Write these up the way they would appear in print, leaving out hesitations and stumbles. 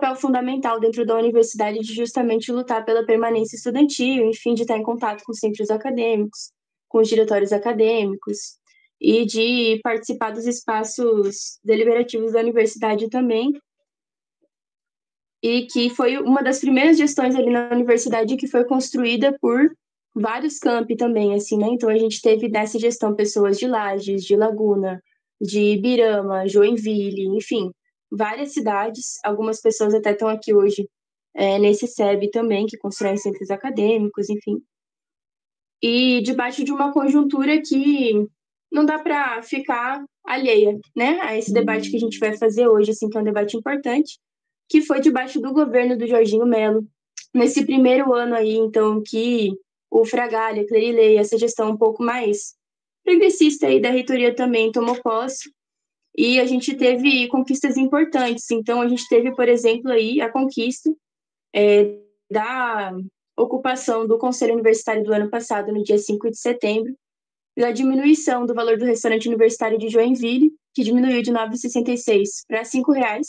papel fundamental dentro da universidade de justamente lutar pela permanência estudantil, enfim, de estar em contato com os centros acadêmicos, com os diretórios acadêmicos, e de participar dos espaços deliberativos da universidade também, e que foi uma das primeiras gestões ali na universidade que foi construída por vários campi também, assim, né? Então a gente teve nessa gestão pessoas de Lages, de Laguna, de Ibirama, Joinville, enfim, várias cidades. Algumas pessoas até estão aqui hoje nesse SEB também, que constrói centros acadêmicos, enfim. E debaixo de uma conjuntura que não dá para ficar alheia, né, a esse debate que a gente vai fazer hoje, assim, que é um debate importante, que foi debaixo do governo do Jorginho Melo, nesse primeiro ano aí, então, que o Fragalha, Clerilei, essa gestão um pouco mais progressista aí da reitoria também tomou posse, e a gente teve conquistas importantes. Então, a gente teve, por exemplo, aí a conquista da ocupação do Conselho Universitário do ano passado, no dia 5 de setembro, da diminuição do valor do restaurante universitário de Joinville, que diminuiu de R$ 9,66 para R$ 5,00,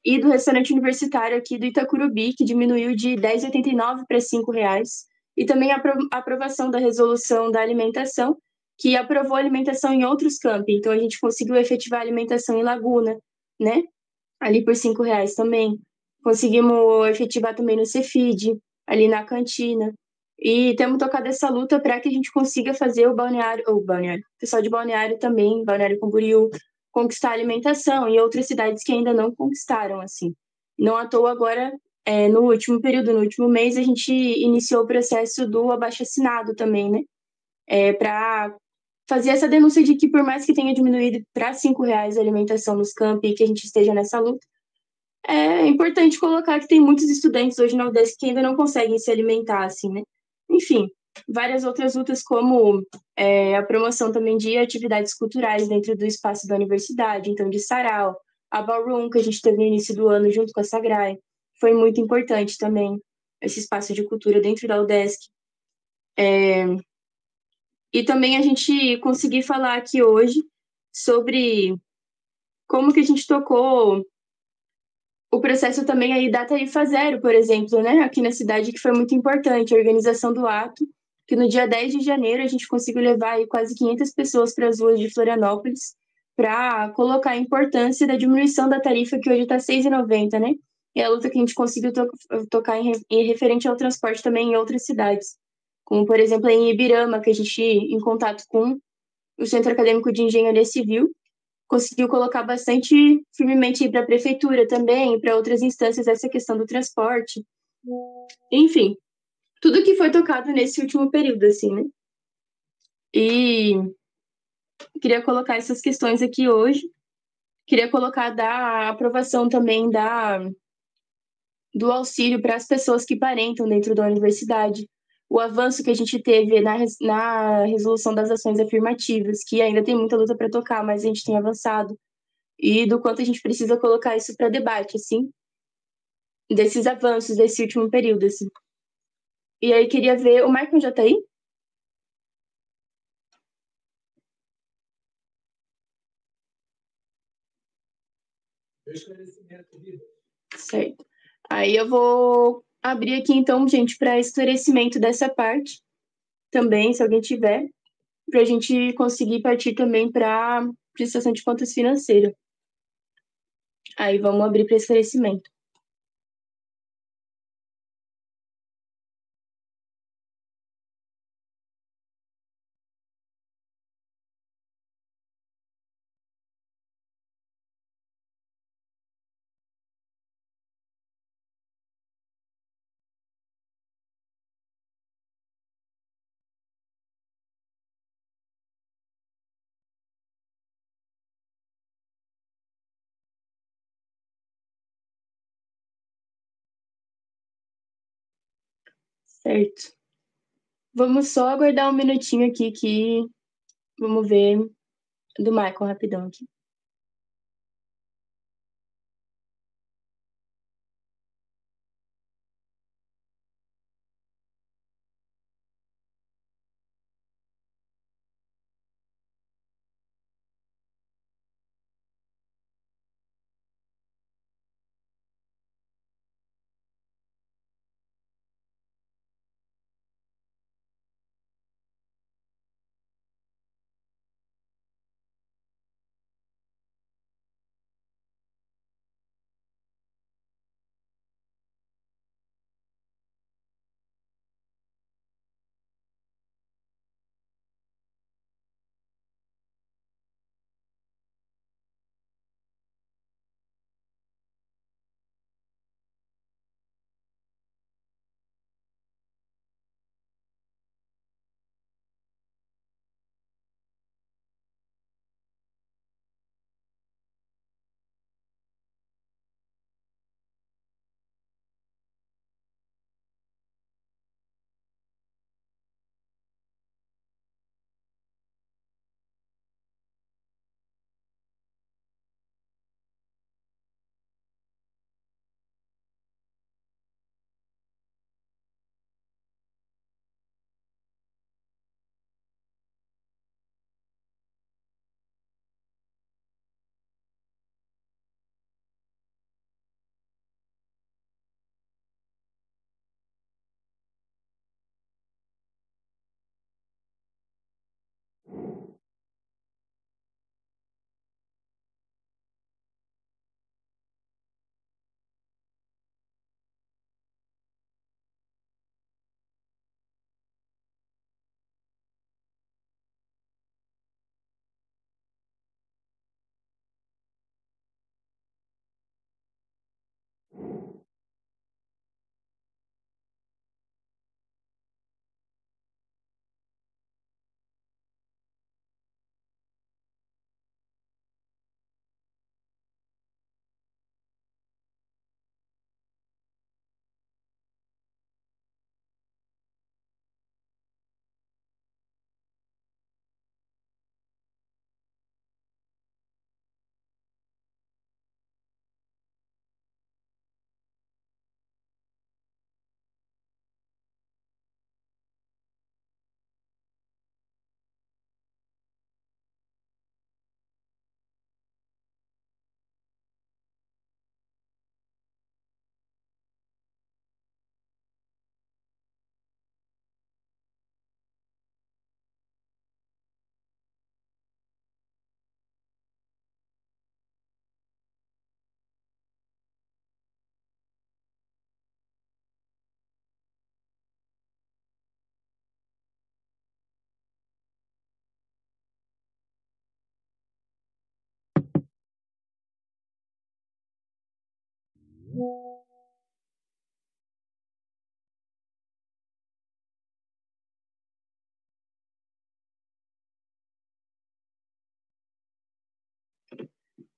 e do restaurante universitário aqui do Itacurubi, que diminuiu de R$ 10,89 para R$ 5,00, e também a aprovação da resolução da alimentação, que aprovou a alimentação em outros campi. Então, a gente conseguiu efetivar a alimentação em Laguna, né? Ali por R$ 5,00 também. Conseguimos efetivar também no Cefid, ali na cantina. E temos tocado essa luta para que a gente consiga fazer o pessoal de Balneário também, Balneário Camboriú, conquistar a alimentação e outras cidades que ainda não conquistaram, assim. Não à toa agora, no último período, no último mês, a gente iniciou o processo do abaixo-assinado também, né? Para fazer essa denúncia de que por mais que tenha diminuído para R$ 5,00 a alimentação nos campi e que a gente esteja nessa luta, é importante colocar que tem muitos estudantes hoje na UDESC que ainda não conseguem se alimentar, assim, né? Enfim, várias outras lutas, como a promoção também de atividades culturais dentro do espaço da universidade, então de sarau, a ballroom que a gente teve no início do ano junto com a Sagrai, foi muito importante também, esse espaço de cultura dentro da UDESC. E também a gente conseguir falar aqui hoje sobre como que a gente tocou o processo também aí da Tarifa Zero, por exemplo, né, aqui na cidade, que foi muito importante, a organização do ato, que no dia 10 de janeiro a gente conseguiu levar aí quase 500 pessoas para as ruas de Florianópolis para colocar a importância da diminuição da tarifa, que hoje está R$ 6,90, né? E a luta que a gente conseguiu tocar em referente ao transporte também em outras cidades, como, por exemplo, em Ibirama, que a gente, em contato com o Centro Acadêmico de Engenharia Civil, conseguiu colocar bastante firmemente para a prefeitura também, para outras instâncias, essa questão do transporte. Enfim, tudo que foi tocado nesse último período, assim, né? E queria colocar essas questões aqui hoje. Queria colocar da aprovação também do auxílio para as pessoas que parentam dentro da universidade. O avanço que a gente teve na resolução das ações afirmativas, que ainda tem muita luta para tocar, mas a gente tem avançado. E do quanto a gente precisa colocar isso para debate, assim, desses avanços desse último período, assim. E aí queria ver, o Michael já tá aí? Certo. Aí eu vou abrir aqui então, gente, para esclarecimento dessa parte também, se alguém tiver, para a gente conseguir partir também para prestação de contas financeira. Aí vamos abrir para esclarecimento. Certo. Vamos só aguardar um minutinho aqui que vamos ver do Michael rapidão aqui.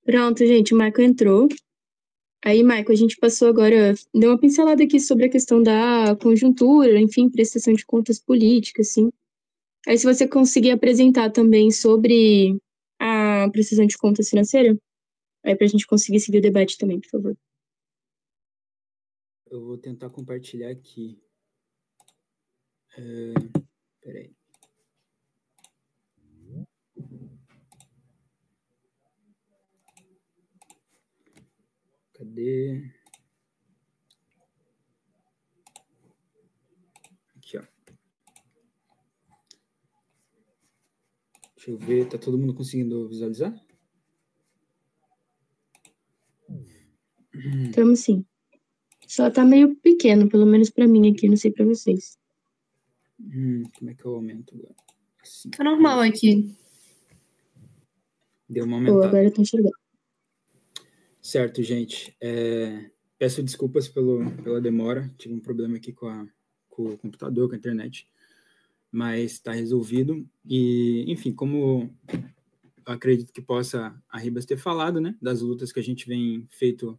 Pronto, gente, o Marco entrou. Aí, Marco, a gente passou agora, deu uma pincelada aqui sobre a questão da conjuntura, enfim, prestação de contas políticas, assim. Aí, se você conseguir apresentar também sobre a prestação de contas financeira, aí pra gente conseguir seguir o debate também, por favor. Eu vou tentar compartilhar aqui. Peraí. Cadê? Aqui, ó. Deixa eu ver, tá todo mundo conseguindo visualizar? Estamos sim. Só tá meio pequeno, pelo menos pra mim aqui, não sei pra vocês. Como é que eu aumento agora? Assim. Tá normal aqui. Deu uma Pô, aumentada. agora eu tô enxergando. Certo, gente. Peço desculpas pela demora. Tive um problema aqui com o computador, com a internet. Mas está resolvido. E, enfim, como eu acredito que possa a Ribas ter falado, né? Das lutas que a gente vem feito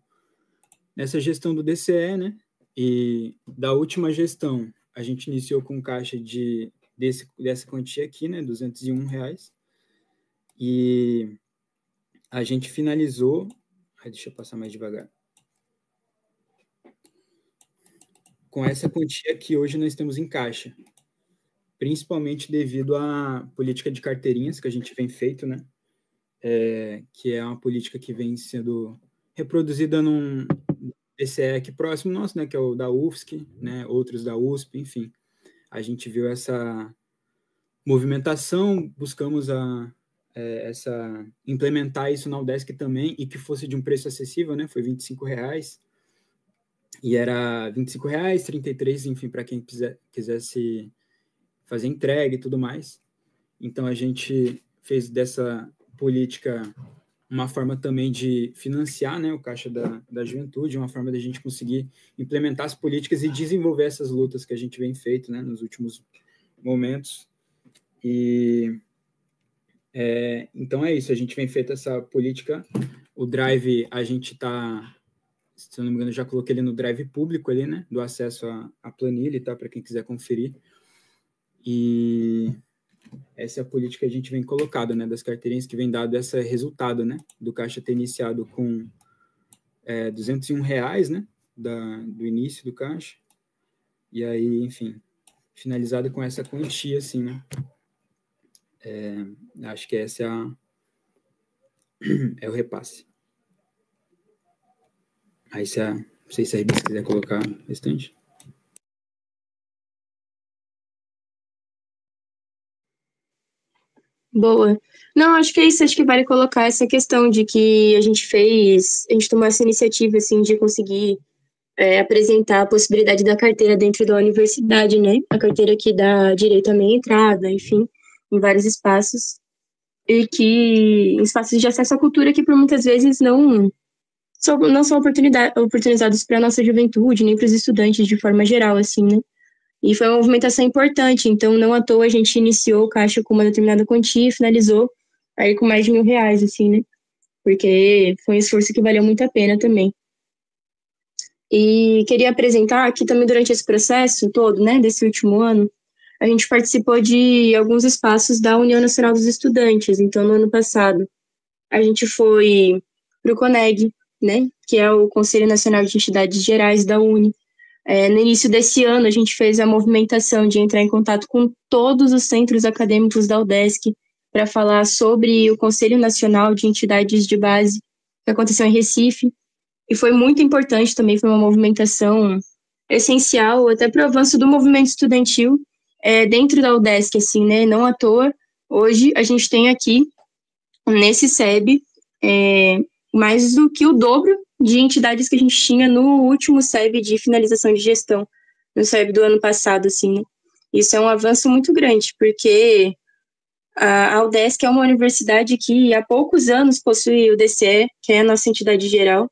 nessa gestão do DCE, né? E da última gestão, a gente iniciou com caixa dessa quantia aqui, né? R$201. E a gente finalizou... deixa eu passar mais devagar. Com essa quantia que hoje nós temos em caixa, principalmente devido à política de carteirinhas que a gente vem feito, né? Que é uma política que vem sendo reproduzida num DCE aqui próximo nosso, né? Que é o da UFSC, né? Outros da USP, enfim. A gente viu essa movimentação, buscamos implementar isso na UDESC também, e que fosse de um preço acessível, né? Foi R$25. E era R$25, 33, enfim, para quem quisesse fazer entrega e tudo mais. Então, a gente fez dessa política uma forma também de financiar, né, o Caixa da Juventude, uma forma de a gente conseguir implementar as políticas e desenvolver essas lutas que a gente vem feito, né, nos últimos momentos. E então é isso, a gente vem feito essa política. O Drive, a gente está... Se eu não me engano, já coloquei ele no drive público ali, né? Do acesso à planilha e tal, para quem quiser conferir. E essa é a política que a gente vem colocado, né? Das carteirinhas que vem dado esse resultado, né? Do Caixa ter iniciado com R$201, né? Do início do Caixa. E aí, enfim, finalizado com essa quantia, assim, né? Acho que essa é o repasse. Aí, não sei se a Ribas quiser colocar o restante. Boa. Não, acho que é isso. Acho que vale colocar essa questão de que a gente tomou essa iniciativa, assim, de conseguir apresentar a possibilidade da carteira dentro da universidade, né? A carteira que dá direito à meia entrada, enfim, em vários espaços. E que espaços de acesso à cultura que, por muitas vezes, não são oportunizados para a nossa juventude, nem para os estudantes de forma geral, assim, né? E foi uma movimentação importante, então não à toa a gente iniciou o caixa com uma determinada quantia e finalizou aí com mais de R$1.000, assim, né? Porque foi um esforço que valeu muito a pena também. E queria apresentar que também durante esse processo todo, né, desse último ano, a gente participou de alguns espaços da União Nacional dos Estudantes. Então, no ano passado, a gente foi para o CONEG, né, que é o Conselho Nacional de Entidades Gerais da UNE. No início desse ano, a gente fez a movimentação de entrar em contato com todos os centros acadêmicos da UDESC para falar sobre o Conselho Nacional de Entidades de Base, que aconteceu em Recife. E foi muito importante também, foi uma movimentação essencial até para o avanço do movimento estudantil dentro da UDESC, assim, né? Não à toa, hoje a gente tem aqui, nesse SEB, mais do que o dobro de entidades que a gente tinha no último SEB de finalização de gestão, no SEB do ano passado, assim, né? Isso é um avanço muito grande, porque a UDESC é uma universidade que há poucos anos possui o DCE, que é a nossa entidade geral,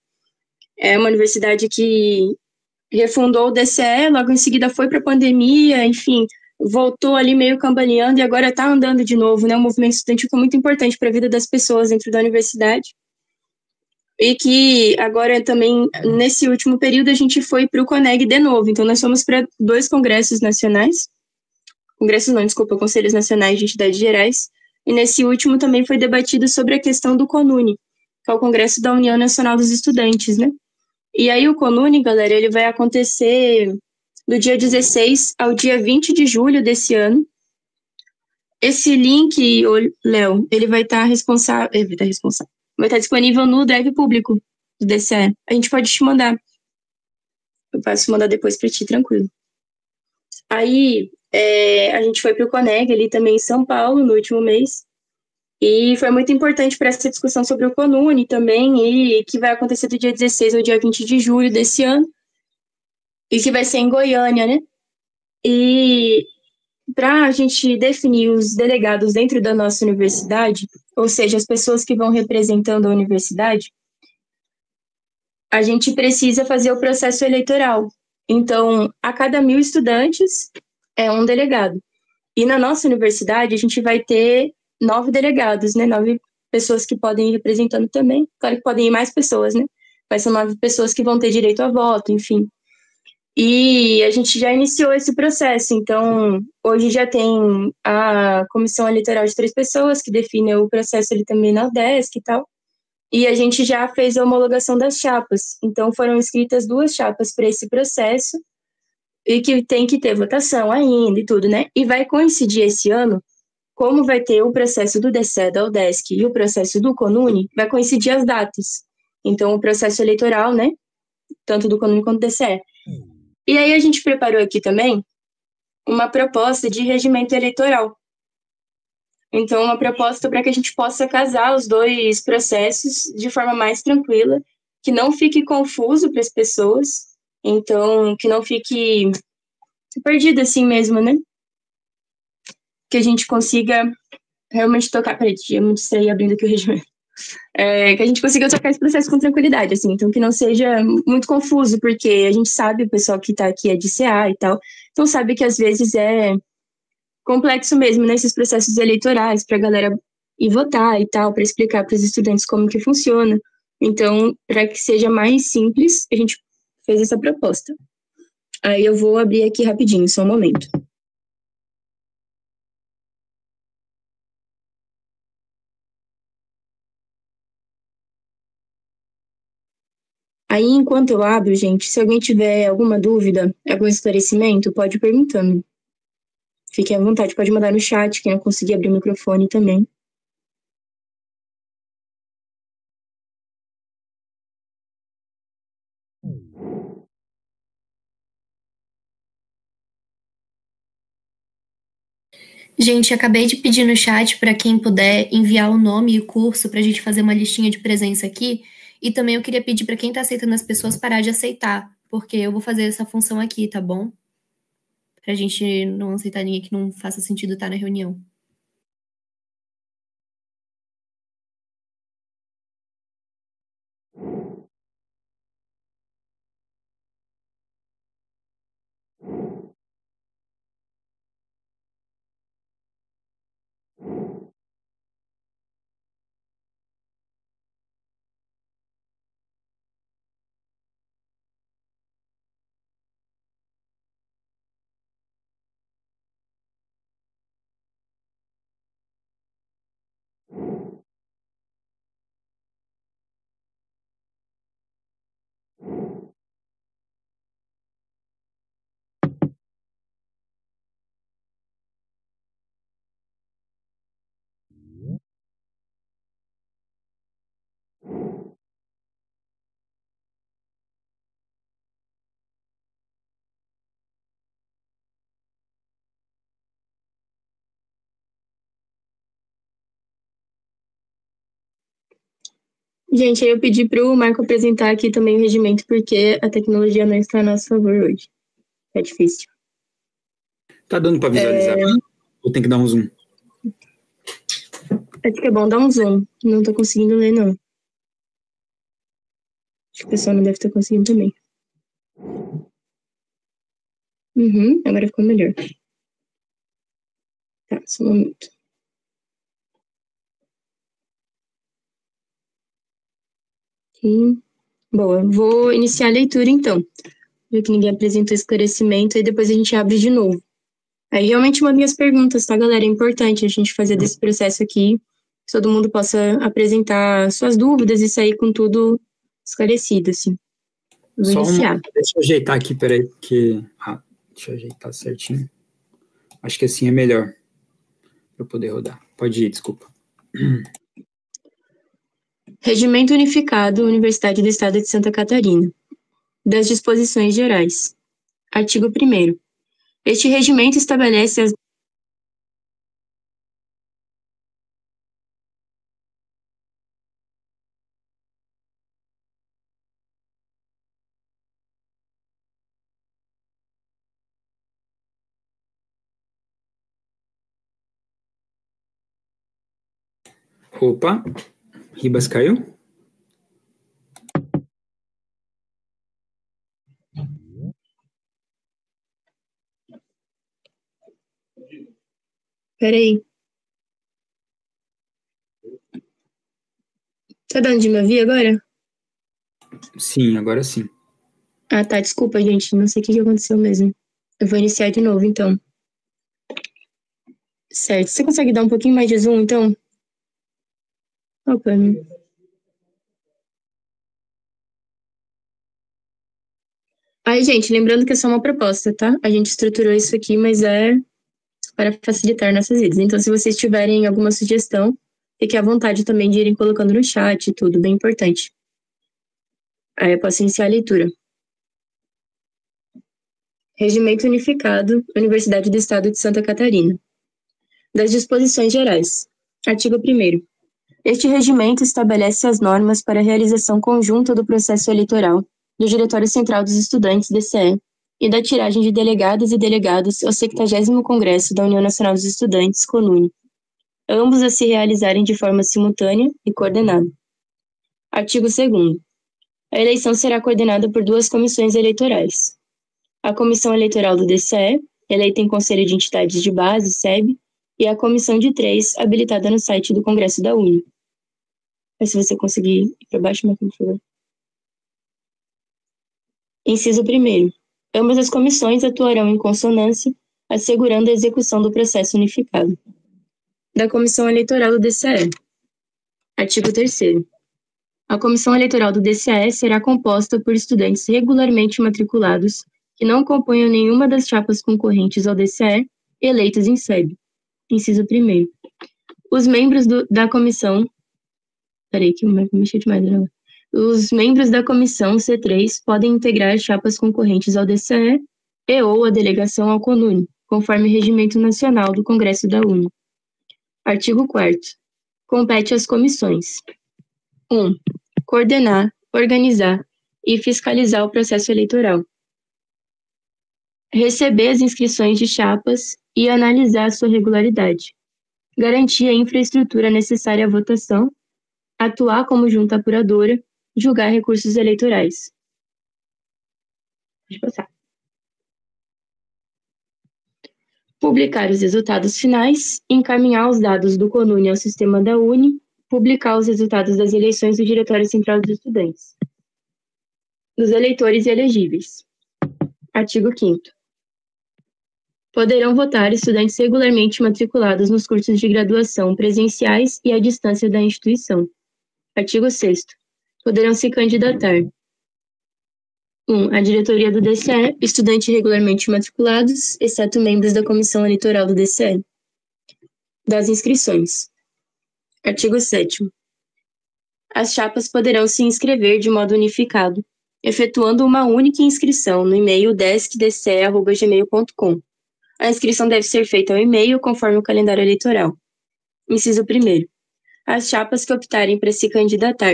É uma universidade que refundou o DCE, logo em seguida foi para a pandemia, enfim, voltou ali meio cambaleando e agora está andando de novo, né? O movimento estudantil foi muito importante para a vida das pessoas dentro da universidade. E que agora também, nesse último período, a gente foi para o CONEG de novo. Então, nós fomos para 2 congressos nacionais. Congressos não, desculpa, Conselhos Nacionais de Entidades Gerais. E nesse último também foi debatido sobre a questão do CONUNE, que é o Congresso da União Nacional dos Estudantes, né? E aí o CONUNE, galera, ele vai acontecer do dia 16 ao dia 20 de julho desse ano. Esse link, Léo, ele vai estar responsável. Vai estar disponível no Drive público do DCE. A gente pode te mandar. Eu posso mandar depois para ti, tranquilo. Aí, a gente foi para o CONEG, ali também em São Paulo, no último mês. E foi muito importante para essa discussão sobre o CONUNE também, e que vai acontecer do dia 16 ao dia 20 de julho desse ano. E que vai ser em Goiânia, né? E para a gente definir os delegados dentro da nossa universidade, ou seja, as pessoas que vão representando a universidade, a gente precisa fazer o processo eleitoral. Então, a cada 1.000 estudantes é um delegado. E na nossa universidade, a gente vai ter 9 delegados, né? 9 pessoas que podem ir representando também. Claro que podem ir mais pessoas, né? Mas são 9 pessoas que vão ter direito a voto, enfim. E a gente já iniciou esse processo, então hoje já tem a comissão eleitoral de 3 pessoas que define o processo ali também na UDESC e tal, e a gente já fez a homologação das chapas, então foram escritas 2 chapas para esse processo, e que tem que ter votação ainda e tudo, né? E vai coincidir esse ano, como vai ter o processo do DCE, da UDESC e o processo do CONUNE, vai coincidir as datas. Então o processo eleitoral, né, tanto do CONUNE quanto do DCE. E aí a gente preparou aqui também uma proposta de regimento eleitoral. Então, uma proposta para que a gente possa casar os 2 processos de forma mais tranquila, que não fique confuso para as pessoas, então, que não fique perdido assim mesmo, né? Que a gente consiga realmente tocar... Peraí, eu me distraí abrindo aqui o regimento. Que a gente consiga tocar esse processo com tranquilidade, assim, então que não seja muito confuso, porque a gente sabe, o pessoal que está aqui é de CA e tal, então sabe que às vezes é complexo mesmo nesses processos eleitorais, para a galera ir votar e tal, para explicar para os estudantes como que funciona. Então, para que seja mais simples, a gente fez essa proposta. Aí eu vou abrir aqui rapidinho, só um momento. Aí, enquanto eu abro, gente, se alguém tiver alguma dúvida, algum esclarecimento, pode ir perguntando. Fiquem à vontade, pode mandar no chat, quem não conseguir abrir o microfone também. Gente, acabei de pedir no chat para quem puder enviar o nome e o curso para a gente fazer uma listinha de presença aqui. E também eu queria pedir para quem está aceitando as pessoas parar de aceitar, porque eu vou fazer essa função aqui, tá bom? Para a gente não aceitar ninguém que não faça sentido estar na reunião. Gente, aí eu pedi para o Marco apresentar aqui também o regimento, porque a tecnologia não está a nosso favor hoje. É difícil. Tá dando para visualizar? Ou tem que dar um zoom? Acho que é bom dar um zoom. Não tô conseguindo ler, não. Acho que o pessoal não deve estar conseguindo também. Agora ficou melhor. Tá, só um momento. Aqui. Boa, vou iniciar a leitura então. Já que ninguém apresentou esclarecimento, e depois a gente abre de novo. Aí realmente mandem as perguntas, tá, galera? É importante a gente fazer desse processo aqui, que todo mundo possa apresentar suas dúvidas e sair com tudo esclarecido, assim. Vou iniciar. Deixa eu ajeitar aqui, peraí, porque... deixa eu ajeitar certinho. Acho que assim é melhor para eu poder rodar. Pode ir, desculpa. Regimento Unificado, Universidade do Estado de Santa Catarina. Das disposições gerais. Artigo 1º. Este regimento estabelece as... Opa, Ribas caiu? Peraí. Tá dando de me ouvir agora? Sim, agora sim. Ah, tá, desculpa, gente, não sei o que aconteceu mesmo. Eu vou iniciar de novo, então. Certo, você consegue dar um pouquinho mais de zoom, então? Opa. Aí, gente, lembrando que é só uma proposta, tá? A gente estruturou isso aqui, mas é para facilitar nossas vidas. Então, se vocês tiverem alguma sugestão, fiquem à vontade também de irem colocando no chat, tudo, bem importante. Aí eu posso iniciar a leitura. Regimento Unificado, Universidade do Estado de Santa Catarina. Das disposições gerais. Artigo 1º. Este regimento estabelece as normas para a realização conjunta do processo eleitoral do Diretório Central dos Estudantes, DCE, e da tiragem de delegadas e delegados ao 70º Congresso da União Nacional dos Estudantes, CONUNE, ambos a se realizarem de forma simultânea e coordenada. Artigo 2º. A eleição será coordenada por 2 comissões eleitorais. A Comissão Eleitoral do DCE, eleita em Conselho de Entidades de Base, SEB, e a Comissão de 3, habilitada no site do Congresso da UNE. Mas se você conseguir ir para baixo, por favor. Inciso 1º. Ambas as comissões atuarão em consonância, assegurando a execução do processo unificado. Da Comissão Eleitoral do DCE. Artigo 3º. A Comissão Eleitoral do DCE será composta por estudantes regularmente matriculados que não componham nenhuma das chapas concorrentes ao DCE, eleitos em SEB. Inciso 1º. Os membros da comissão... Peraí, que eu mexi demais, né? Os membros da comissão C3 podem integrar chapas concorrentes ao DCE e ou a delegação ao CONUNE, conforme o Regimento Nacional do Congresso da UNE. Artigo 4º. Compete às comissões: 1. Coordenar, organizar e fiscalizar o processo eleitoral. Receber as inscrições de chapas e analisar sua regularidade. Garantir a infraestrutura necessária à votação. Atuar como junta apuradora. Julgar recursos eleitorais. Pode passar. Publicar os resultados finais. Encaminhar os dados do CONUNE ao sistema da UNE. Publicar os resultados das eleições do Diretório Central dos Estudantes. Dos eleitores elegíveis. Artigo 5º. Poderão votar estudantes regularmente matriculados nos cursos de graduação presenciais e à distância da instituição. Artigo 6º. Poderão se candidatar: 1. A diretoria do DCE, estudantes regularmente matriculados, exceto membros da comissão eleitoral do DCE. Das inscrições. Artigo 7º. As chapas poderão se inscrever de modo unificado, efetuando uma única inscrição no e-mail deskdce@gmail.com. A inscrição deve ser feita ao e-mail conforme o calendário eleitoral. Inciso 1º. As chapas que optarem por se candidatar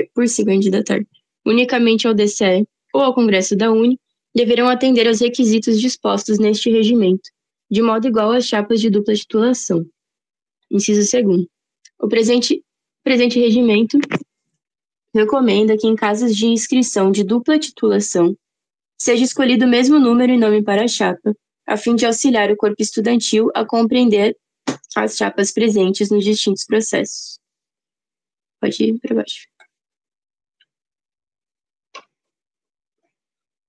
unicamente ao DCE ou ao Congresso da UNE deverão atender aos requisitos dispostos neste regimento, de modo igual às chapas de dupla titulação. Inciso 2º. O presente regimento recomenda que, em casos de inscrição de dupla titulação, seja escolhido o mesmo número e nome para a chapa, a fim de auxiliar o corpo estudantil a compreender as chapas presentes nos distintos processos. Pode ir para baixo.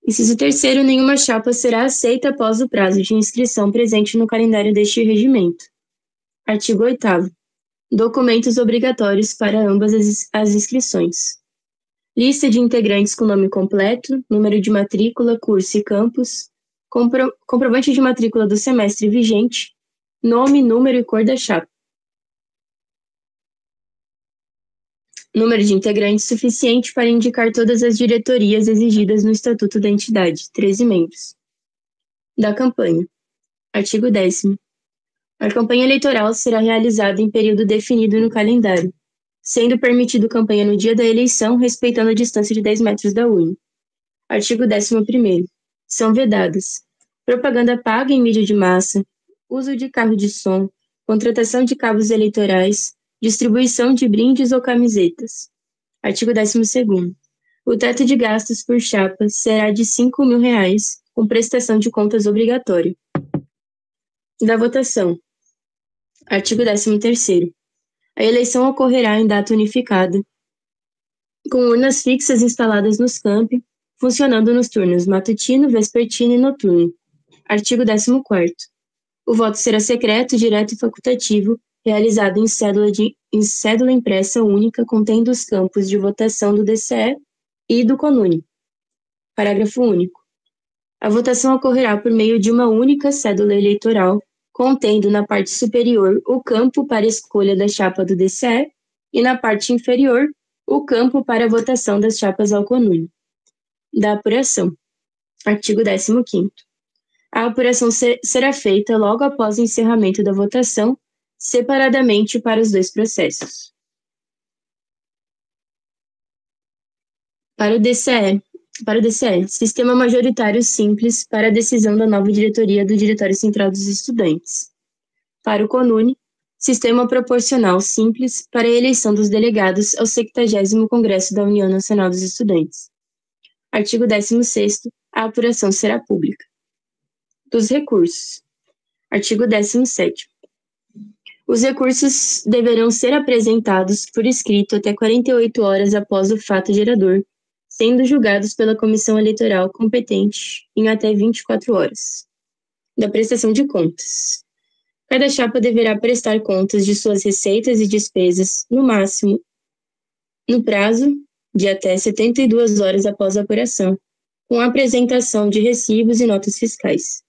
Inciso 3º, nenhuma chapa será aceita após o prazo de inscrição presente no calendário deste regimento. Artigo 8º. Documentos obrigatórios para ambas as inscrições. Lista de integrantes com nome completo, número de matrícula, curso e campus, comprovante de matrícula do semestre vigente, nome, número e cor da chapa. Número de integrantes suficiente para indicar todas as diretorias exigidas no Estatuto da entidade, 13 membros. Da campanha. Artigo 10º. A campanha eleitoral será realizada em período definido no calendário, sendo permitido campanha no dia da eleição, respeitando a distância de 10 metros da urna. Artigo 11º. São vedadas: propaganda paga em mídia de massa, uso de carro de som, contratação de cabos eleitorais, distribuição de brindes ou camisetas. Artigo 12º. O teto de gastos por chapa será de R$ 5.000, com prestação de contas obrigatória. Da votação. Artigo 13º. A eleição ocorrerá em data unificada, com urnas fixas instaladas nos campi, funcionando nos turnos matutino, vespertino e noturno. Artigo 14º. O voto será secreto, direto e facultativo, realizado em cédula impressa única contendo os campos de votação do DCE e do CONUNE. Parágrafo único. A votação ocorrerá por meio de uma única cédula eleitoral, contendo na parte superior o campo para escolha da chapa do DCE e na parte inferior o campo para a votação das chapas ao CONUNE. Da apuração. Artigo 15º. A apuração será feita logo após o encerramento da votação, separadamente para os dois processos. Para o DCE, Sistema Majoritário Simples para a decisão da nova diretoria do Diretório Central dos Estudantes. Para o CONUNE, Sistema Proporcional Simples para a eleição dos delegados ao 70º Congresso da União Nacional dos Estudantes. Artigo 16º. A apuração será pública. Dos recursos. Artigo 17º. Os recursos deverão ser apresentados por escrito até 48 horas após o fato gerador, sendo julgados pela comissão eleitoral competente em até 24 horas. Da prestação de contas. Cada chapa deverá prestar contas de suas receitas e despesas, no máximo, no prazo de até 72 horas após a apuração, com a apresentação de recibos e notas fiscais.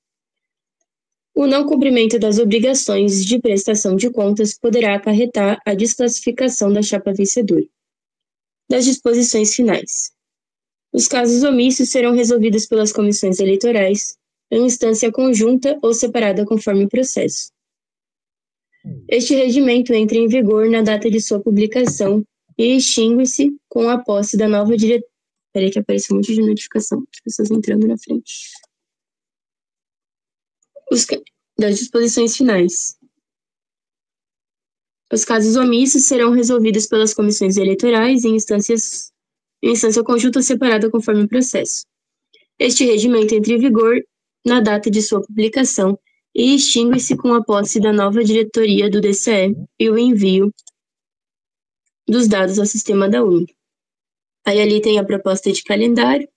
O não cumprimento das obrigações de prestação de contas poderá acarretar a desclassificação da chapa vencedora. Das disposições finais. Os casos omissos serão resolvidos pelas comissões eleitorais, em instância conjunta ou separada conforme o processo. Este regimento entra em vigor na data de sua publicação e extingue-se com a posse da nova diretoria. Peraí que apareceu um monte de notificação, as pessoas entrando na frente. Das disposições finais. Os casos omissos serão resolvidos pelas comissões eleitorais em instância conjunta ou separada conforme o processo. Este regimento entra em vigor na data de sua publicação e extingue-se com a posse da nova diretoria do DCE e o envio dos dados ao sistema da UNE. Aí ali tem a proposta de calendário,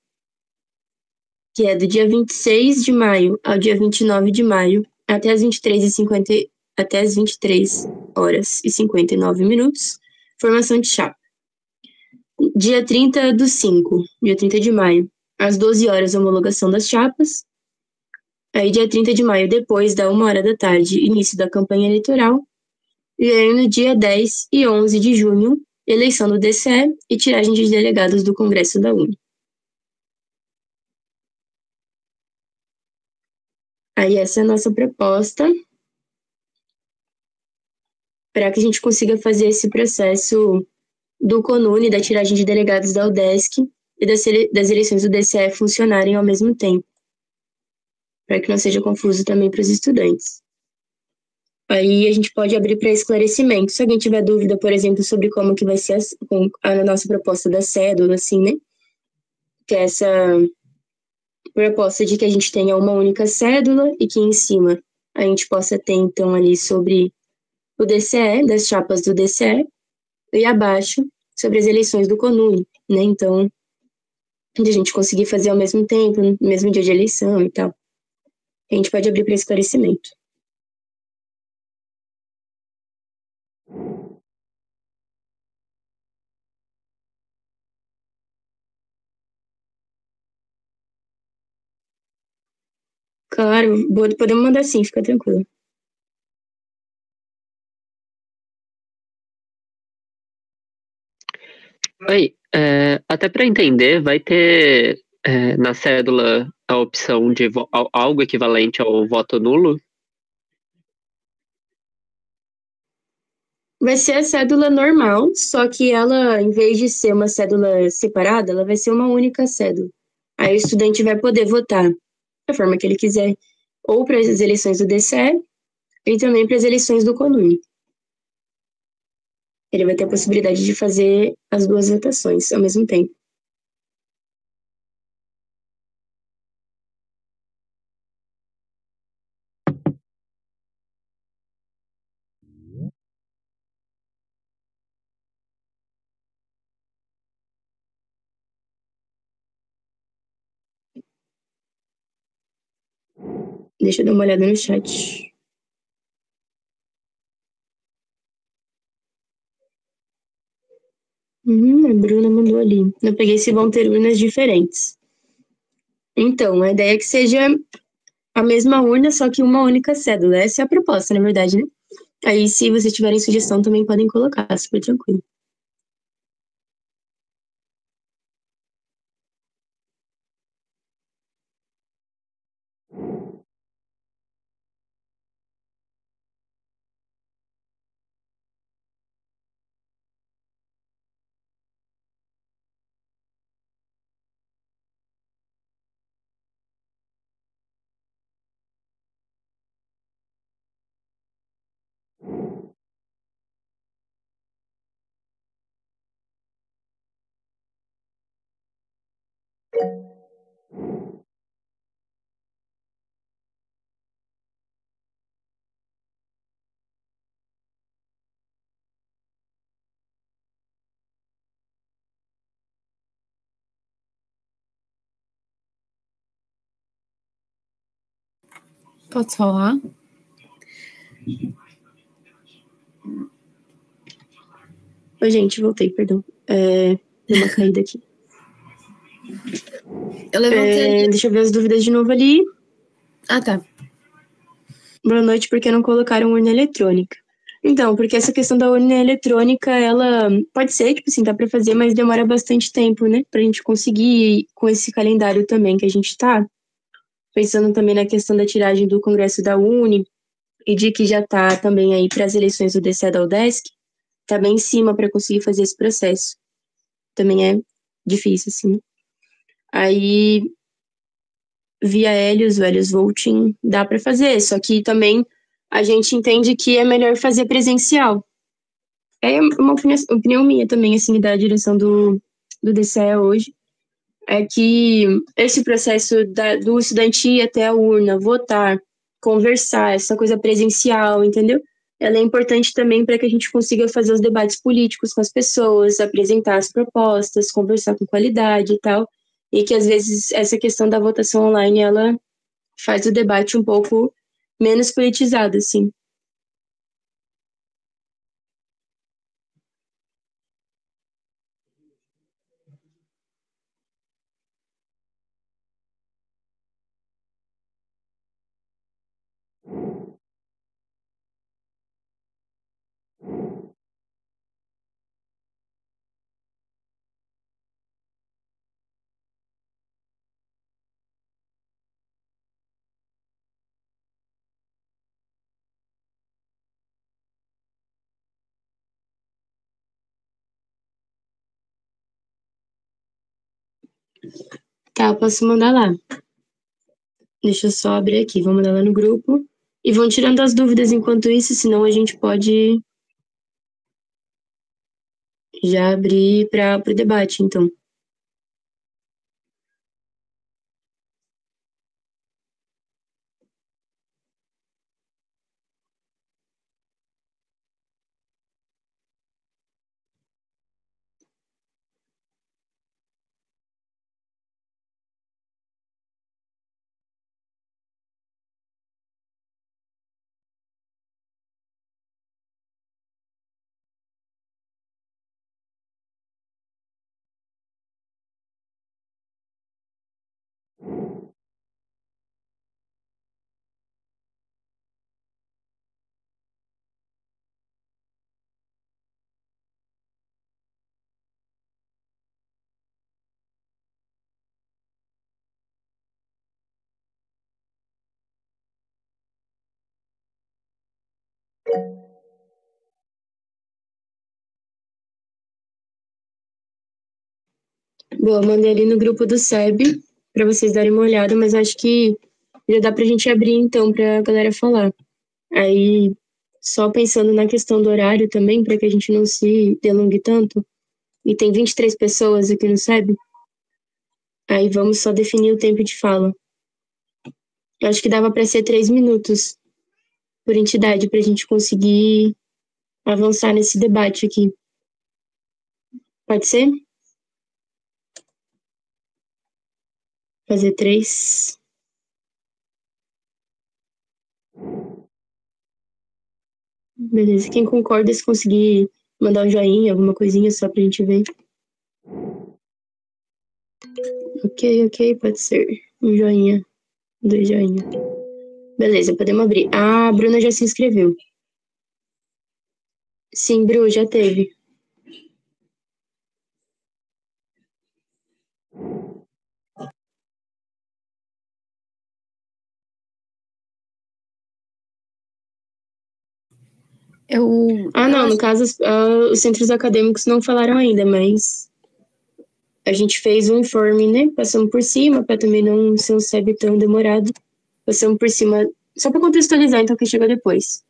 que é do dia 26 de maio ao dia 29 de maio, até as 23 horas e 59 minutos, formação de chapa. Dia 30 de maio, às 12 horas, homologação das chapas. Aí, dia 30 de maio, depois da 1h da tarde, início da campanha eleitoral. E aí, no dia 10 e 11 de junho, eleição do DCE e tiragem de delegados do Congresso da UNE. Aí, essa é a nossa proposta para que a gente consiga fazer esse processo do CONUNE, da tiragem de delegados da UDESC e das eleições do DCE funcionarem ao mesmo tempo, para que não seja confuso também para os estudantes. Aí a gente pode abrir para esclarecimento. Se alguém tiver dúvida, por exemplo, sobre como que vai ser a nossa proposta da cédula, assim, né? Que é essa proposta de que a gente tenha uma única cédula e que em cima a gente possa ter, então, ali sobre o DCE, das chapas do DCE, e abaixo sobre as eleições do CONUE, né? Então, de a gente conseguir fazer ao mesmo tempo, no mesmo dia de eleição e tal. A gente pode abrir para esclarecimento. Claro, podemos mandar sim, fica tranquilo. Oi, até para entender, vai ter na cédula a opção de algo equivalente ao voto nulo? Vai ser a cédula normal, só que ela, em vez de ser uma cédula separada, ela vai ser uma única cédula. Aí o estudante vai poder votar da forma que ele quiser, ou para as eleições do DCE e também para as eleições do CONUE. Ele vai ter a possibilidade de fazer as duas votações ao mesmo tempo. Deixa eu dar uma olhada no chat. A Bruna mandou ali. Eu peguei se vão ter urnas diferentes. Então, a ideia é que seja a mesma urna, só que uma única cédula. Essa é a proposta, na verdade, né? Aí, se vocês tiverem sugestão, também podem colocar, super tranquilo. Pode falar? Oi, gente, voltei, perdão. Deu uma caída aqui. Eu levantei. Deixa eu ver as dúvidas de novo ali. Ah, tá. Boa noite, porque não colocaram urna eletrônica. Então, porque essa questão da urna eletrônica, ela pode ser, tipo assim, dá pra fazer, mas demora bastante tempo, né? Pra gente conseguir com esse calendário também que a gente tá. Pensando também na questão da tiragem do Congresso da Uni e de que já tá também aí para as eleições do DCE da UDESC, tá bem em cima para conseguir fazer esse processo. Também é difícil, assim. Aí, via Helios, o Helios Voting, dá para fazer, só que também a gente entende que é melhor fazer presencial. É uma opinião minha também, assim, da direção do DCE hoje, é que esse processo do estudante ir até a urna, votar, conversar, essa coisa presencial, entendeu? Ela é importante também para que a gente consiga fazer os debates políticos com as pessoas, apresentar as propostas, conversar com qualidade e tal, e que às vezes essa questão da votação online, ela faz o debate um pouco menos politizado, assim. Tá, eu posso mandar lá. Deixa eu só abrir aqui, vou mandar lá no grupo E vão tirando as dúvidas enquanto isso, senão a gente pode já abrir para o debate, então. Boa, mandei ali no grupo do SEB para vocês darem uma olhada, mas acho que já dá pra gente abrir então pra galera falar. Aí, só pensando na questão do horário também, para que a gente não se delongue tanto, e tem 23 pessoas aqui no SEB, aí vamos só definir o tempo de fala. Eu acho que dava para ser 3 minutos por entidade para a gente conseguir avançar nesse debate aqui. Pode ser? Fazer 3. Beleza. Quem concorda, se conseguir mandar um joinha, alguma coisinha só pra gente ver. Ok, pode ser. Um joinha. 2 joinha. Beleza, podemos abrir. Ah, a Bruna já se inscreveu. Sim, Bru, já teve. Não, no caso, os centros acadêmicos não falaram ainda, mas a gente fez um informe, né? Passamos por cima, para também não ser um SEB tão demorado. Passamos por cima, só para contextualizar, então, o que chegou depois.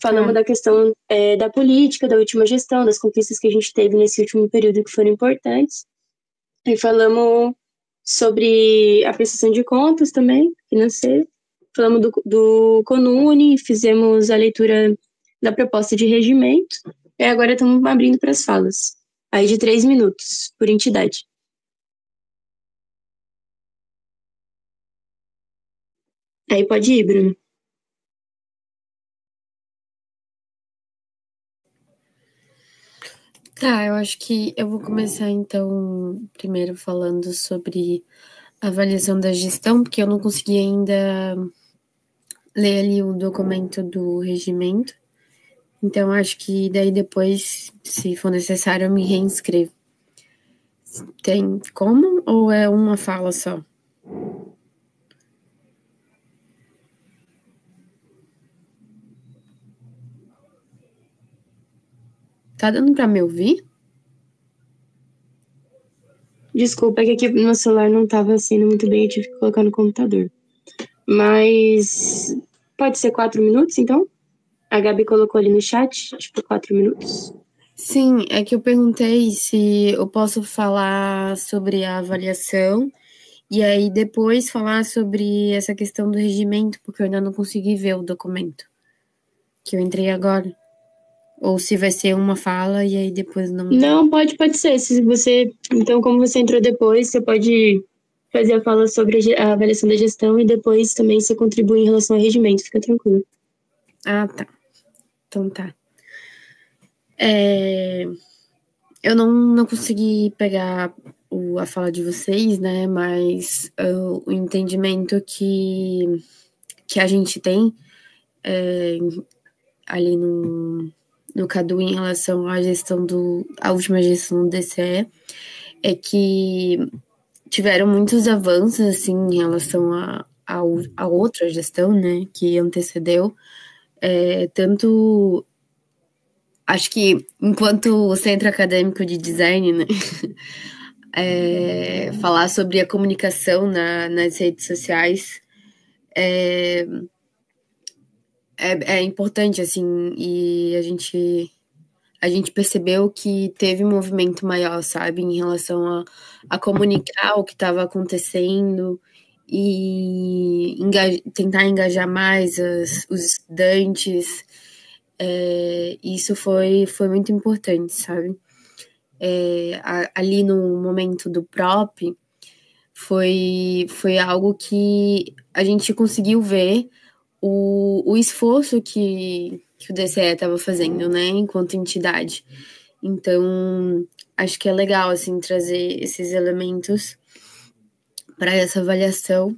Falamos da questão da política, da última gestão, das conquistas que a gente teve nesse último período que foram importantes. Aí falamos sobre a prestação de contas também, financeira. Falamos do CONUNE, fizemos a leitura da proposta de regimento. E agora estamos abrindo para as falas. Aí de 3 minutos, por entidade. Aí pode ir, Bruno. Tá, eu acho que eu vou começar então primeiro falando sobre a avaliação da gestão, porque eu não consegui ainda ler ali o documento do regimento. Então acho que daí depois, se for necessário, eu me reinscrevo. Tem como ou é uma fala só? Tá dando pra me ouvir? Desculpa, é que aqui no meu celular não estava sendo muito bem, eu tive que colocar no computador. Mas pode ser 4 minutos, então? A Gabi colocou ali no chat, tipo, 4 minutos. Sim, é que eu perguntei se eu posso falar sobre a avaliação e aí depois falar sobre essa questão do regimento, porque eu ainda não consegui ver o documento que eu entrei agora. Ou se vai ser uma fala e aí depois não. Não, pode ser. Se você, então, como você entrou depois, você pode fazer a fala sobre a avaliação da gestão e depois também você contribui em relação ao regimento, fica tranquilo. Ah, tá. Então tá. Eu não consegui pegar a fala de vocês, né? Mas o entendimento que a gente tem ali no CADU em relação à gestão à última gestão do DCE é que tiveram muitos avanços assim em relação a outra gestão, né, que antecedeu, tanto acho que enquanto centro acadêmico de design, né, falar sobre a comunicação nas redes sociais é importante, assim, e a gente percebeu que teve um movimento maior, sabe, em relação a comunicar o que estava acontecendo e tentar engajar mais os estudantes. Isso foi muito importante, sabe? Ali no momento do PROP, foi algo que a gente conseguiu ver o esforço que o DCE estava fazendo, né, enquanto entidade. Então, acho que é legal, assim, trazer esses elementos para essa avaliação.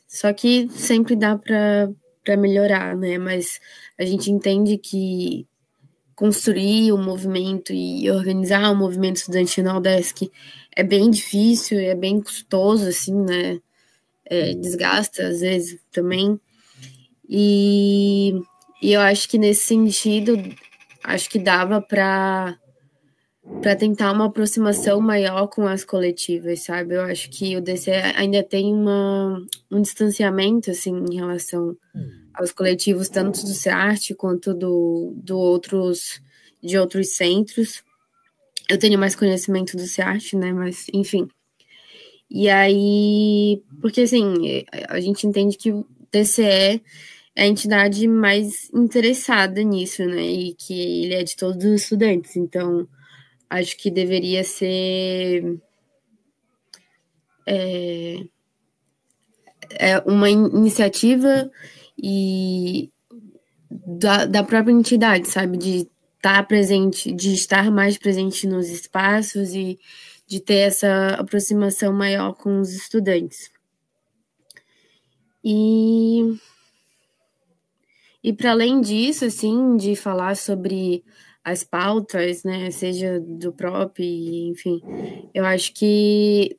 Só que sempre dá para melhorar, né, mas a gente entende que construir um movimento e organizar um movimento estudantil na UDESC é bem difícil, é bem custoso, assim, né, desgasta às vezes também. E eu acho que nesse sentido, acho que dava para tentar uma aproximação maior com as coletivas, sabe? Eu acho que o DC ainda tem um distanciamento, assim, em relação aos coletivos, tanto do SEART quanto de outros centros. Eu tenho mais conhecimento do SEART, né? Mas, enfim. E aí, porque, assim, a gente entende que o DCE é a entidade mais interessada nisso, né? E que ele é de todos os estudantes. Então, acho que deveria ser uma iniciativa e da própria entidade, sabe? De estar presente, de estar mais presente nos espaços e de ter essa aproximação maior com os estudantes. E para além disso, assim, de falar sobre as pautas, né, seja do PROP, enfim, eu acho que,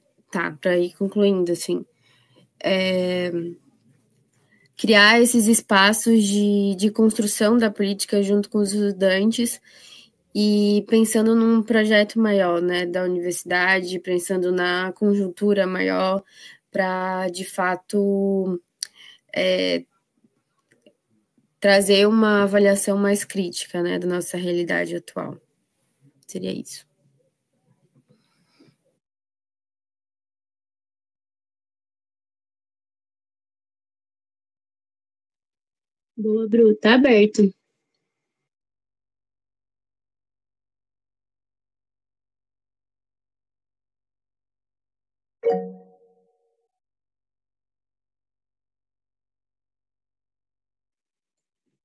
para ir concluindo, assim, criar esses espaços de construção da política junto com os estudantes e pensando num projeto maior, né, da universidade, pensando na conjuntura maior para, de fato, trazer uma avaliação mais crítica, né, da nossa realidade atual. Seria isso. Boa, Bru, tá aberto.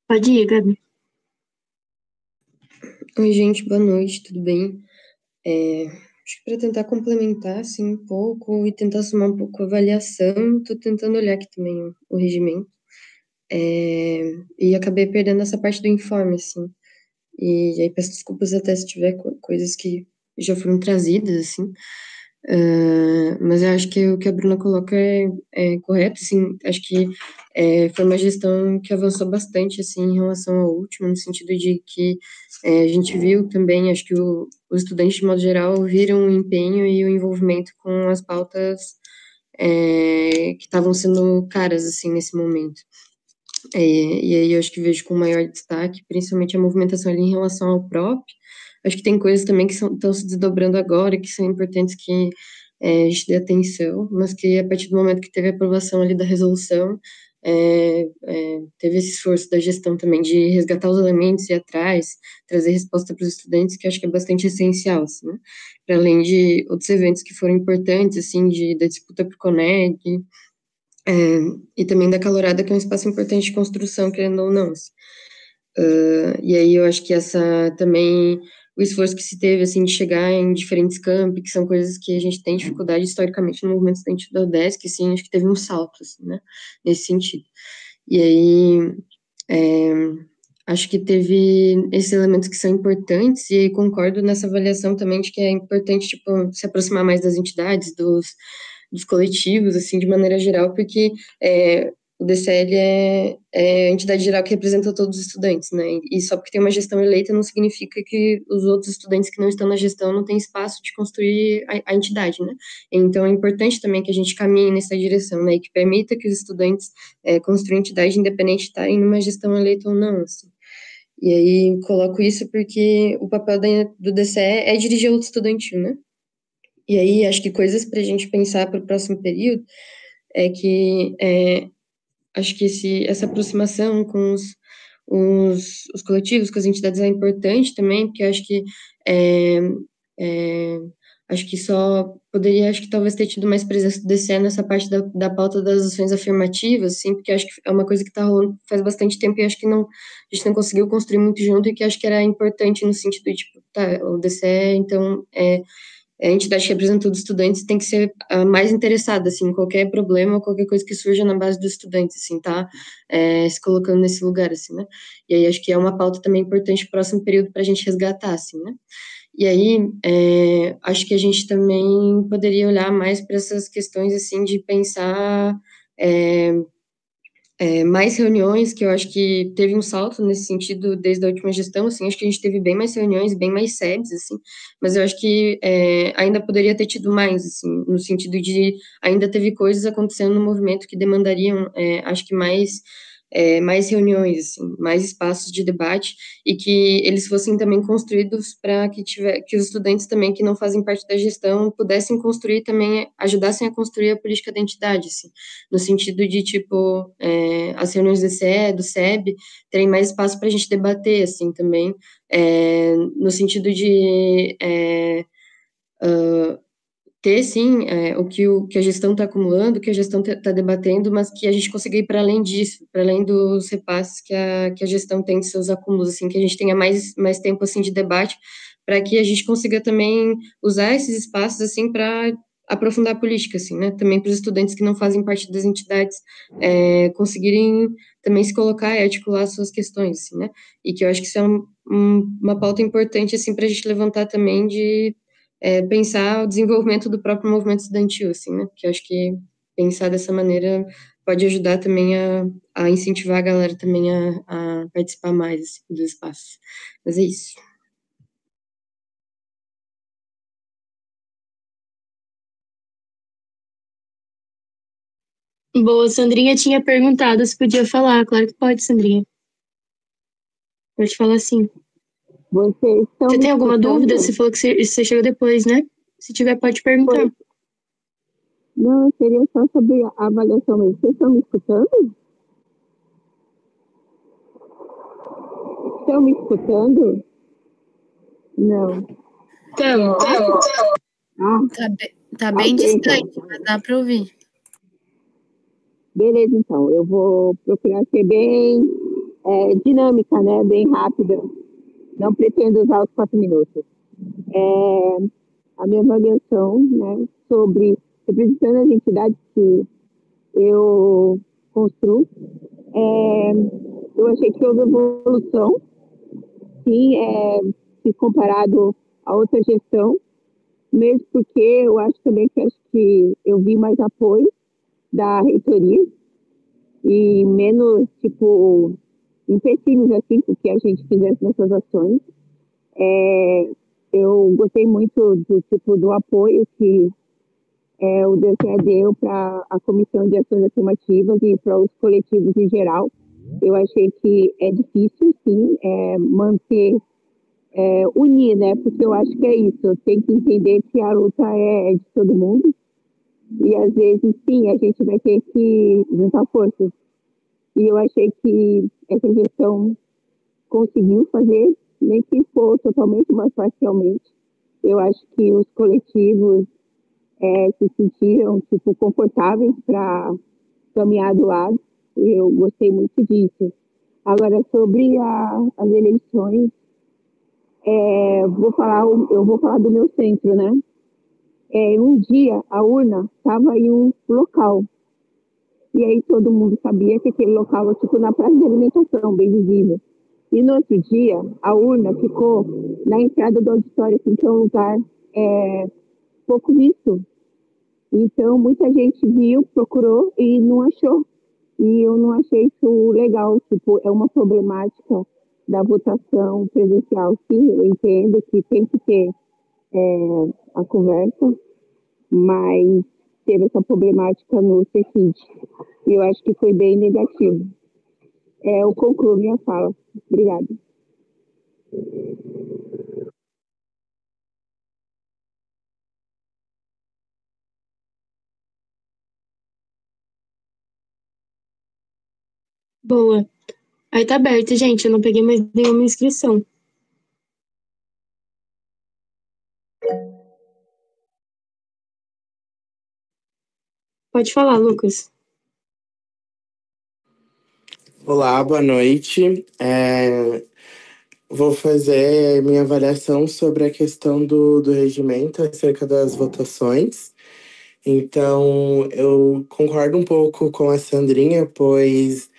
Pode ir, Gabi. Oi, gente, boa noite, tudo bem? Acho que para tentar complementar assim, um pouco e tentar somar um pouco a avaliação, estou tentando olhar aqui também o regimento. E acabei perdendo essa parte do informe, assim. E aí peço desculpas até se tiver coisas que já foram trazidas, assim. Mas eu acho que o que a Bruna coloca é correto, assim. Acho que foi uma gestão que avançou bastante, assim, em relação ao último, no sentido de que a gente viu também, acho que os estudantes, de modo geral, viram o empenho e o envolvimento com as pautas que estavam sendo caras, assim, nesse momento. E aí eu acho que vejo com maior destaque, principalmente a movimentação ali em relação ao PROP. Acho que tem coisas também que estão se desdobrando agora, que são importantes que a gente dê atenção, mas que a partir do momento que teve a aprovação ali da resolução, teve esse esforço da gestão também de resgatar os elementos e ir atrás, trazer resposta para os estudantes, que acho que é bastante essencial, assim, né? Para além de outros eventos que foram importantes, assim, da disputa para o CONEG, e também da Calorada, que é um espaço importante de construção, querendo ou não. Assim. E aí eu acho que essa também, o esforço que se teve, assim, de chegar em diferentes campi, que são coisas que a gente tem dificuldade historicamente no movimento estudantil da UDESC, assim, acho que teve um salto, assim, né, nesse sentido. E aí, acho que teve esses elementos que são importantes, e aí concordo nessa avaliação também de que é importante, tipo, se aproximar mais das entidades, dos coletivos, assim, de maneira geral, porque o DCE é a entidade geral que representa todos os estudantes, né? E só porque tem uma gestão eleita não significa que os outros estudantes que não estão na gestão não têm espaço de construir a entidade, né? Então é importante também que a gente caminhe nessa direção, né? E que permita que os estudantes construam entidade independente de estarem numa gestão eleita ou não, assim. E aí coloco isso porque o papel do DCE é dirigir a luta estudantil, né? E aí acho que coisas para a gente pensar para o próximo período é que acho que essa aproximação com os coletivos, com as entidades é importante também, porque acho que acho que só poderia, acho que talvez ter tido mais presença do DCE nessa parte da pauta das ações afirmativas, assim, porque acho que é uma coisa que está rolando faz bastante tempo e acho que a gente não conseguiu construir muito junto e que acho que era importante no sentido de, tipo, tá, o DCE, então, a entidade que representa todos os estudantes tem que ser a mais interessada, assim, em qualquer problema ou qualquer coisa que surja na base dos estudantes, assim, tá? Se colocando nesse lugar, assim, né? E aí acho que é uma pauta também importante pro próximo período para a gente resgatar, assim, né? E aí, acho que a gente também poderia olhar mais para essas questões, assim, de pensar mais reuniões, que eu acho que teve um salto nesse sentido desde a última gestão, assim, acho que a gente teve bem mais reuniões, bem mais sedes, assim, mas eu acho que ainda poderia ter tido mais, assim, no sentido de ainda teve coisas acontecendo no movimento que demandariam, acho que mais reuniões, assim, mais espaços de debate e que eles fossem também construídos para que os estudantes também que não fazem parte da gestão pudessem construir também, ajudassem a construir a política da entidade, assim, no sentido de, tipo, as reuniões do CE, do SEB, terem mais espaço para a gente debater, assim, também, no sentido de ter, sim, o que a gestão está acumulando, o que a gestão está debatendo, mas que a gente consiga ir para além disso, para além dos repasses que a gestão tem de seus acúmulos, assim, que a gente tenha mais tempo, assim, de debate, para que a gente consiga também usar esses espaços, assim, para aprofundar a política, assim, né, também para os estudantes que não fazem parte das entidades conseguirem também se colocar e articular suas questões, assim, né, e que eu acho que isso é uma pauta importante, assim, para a gente levantar também de pensar o desenvolvimento do próprio movimento estudantil, assim, né? Porque eu acho que pensar dessa maneira pode ajudar também a incentivar a galera também a participar mais assim, dos espaços. Mas é isso. Boa, Sandrinha tinha perguntado se podia falar. Claro que pode, Sandrinha. Pode falar sim. Você tem alguma dúvida? Você falou que você chegou depois, né? Se tiver, pode perguntar. Não, seria só sobre a avaliação mesmo. Vocês estão me escutando? Estão me escutando? Não. Então, Tá bem distante, mas dá para ouvir. Beleza, então. Eu vou procurar ser bem dinâmica, né? Bem rápida. Não pretendo usar os 4 minutos. A minha avaliação, né, sobre representando as entidades que eu construo, eu achei que houve evolução, sim, se comparado a outra gestão, mesmo porque eu acho também que eu vi mais apoio da reitoria e menos, tipo, empecilhos, assim, com que a gente fizesse nessas ações. Eu gostei muito do apoio que o DCE deu para a Comissão de Ações Afirmativas e para os coletivos em geral. Eu achei que é difícil, sim, manter, unir, né? Porque eu acho que é isso, tem que entender que a luta é de todo mundo e, às vezes, sim, a gente vai ter que juntar forças. E eu achei que essa gestão conseguiu fazer, nem que for totalmente, mas parcialmente. Eu acho que os coletivos se sentiram, tipo, confortáveis para caminhar do lado. Eu gostei muito disso. Agora, sobre as eleições, eu vou falar do meu centro, né? Um dia, a urna estava em um local. E aí todo mundo sabia que aquele local era, tipo, na praça de alimentação, bem visível. E no outro dia, a urna ficou na entrada do auditório, assim, que é um lugar pouco visto. Então, muita gente viu, procurou e não achou. E eu não achei isso legal, tipo, é uma problemática da votação presencial. Sim, eu entendo que tem que ter a conversa, mas teve essa problemática no CECID. E eu acho que foi bem negativo. Eu concluo minha fala. Obrigada. Boa. Aí tá aberto, gente. Eu não peguei mais nenhuma inscrição. Pode falar, Lucas. Olá, boa noite. Vou fazer minha avaliação sobre a questão do regimento acerca das votações. Então, eu concordo um pouco com a Sandrinha, pois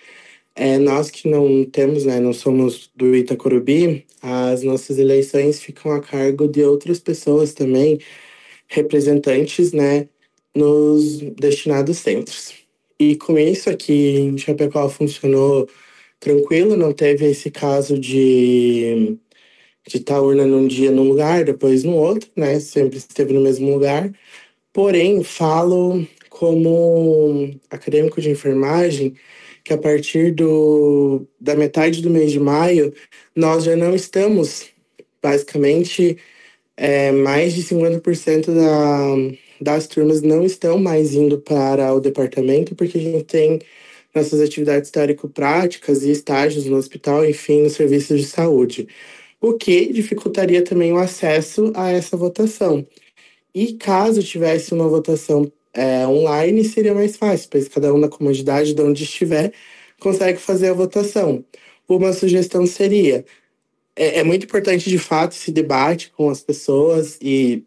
nós que não temos, né, não somos do Itacorubi, as nossas eleições ficam a cargo de outras pessoas também, representantes, né, nos destinados centros. E com isso aqui em Chapecó funcionou tranquilo, não teve esse caso de estar urna num dia num lugar, depois no outro, né? Sempre esteve no mesmo lugar. Porém, falo como acadêmico de enfermagem que a partir da metade do mês de maio, nós já não estamos, basicamente, mais de 50% das turmas não estão mais indo para o departamento, porque a gente tem nossas atividades teórico-práticas e estágios no hospital, enfim, nos serviços de saúde, o que dificultaria também o acesso a essa votação. E caso tivesse uma votação online, seria mais fácil, pois cada um na comodidade de onde estiver consegue fazer a votação. Uma sugestão seria, é muito importante de fato esse debate com as pessoas e,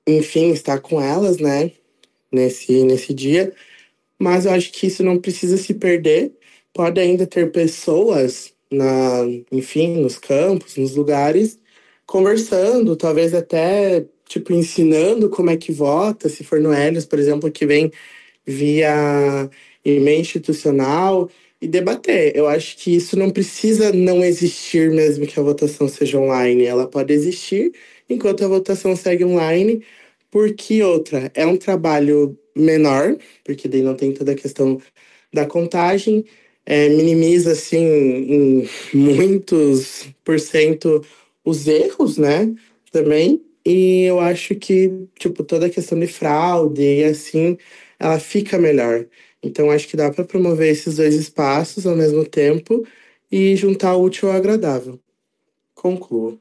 enfim, estar com elas, né, nesse dia, mas eu acho que isso não precisa se perder. Pode ainda ter pessoas enfim, nos campos, nos lugares, conversando, talvez até tipo ensinando como é que vota, se for no Helios, por exemplo, que vem via e-mail institucional e debater. Eu acho que isso não precisa não existir mesmo que a votação seja online. Ela pode existir enquanto a votação segue online, porque outra, é um trabalho menor, porque daí não tem toda a questão da contagem, minimiza assim em muitos por cento os erros, né? Também. E eu acho que, tipo, toda a questão de fraude e assim, ela fica melhor. Então, acho que dá para promover esses dois espaços ao mesmo tempo e juntar o útil ao agradável. Concluo.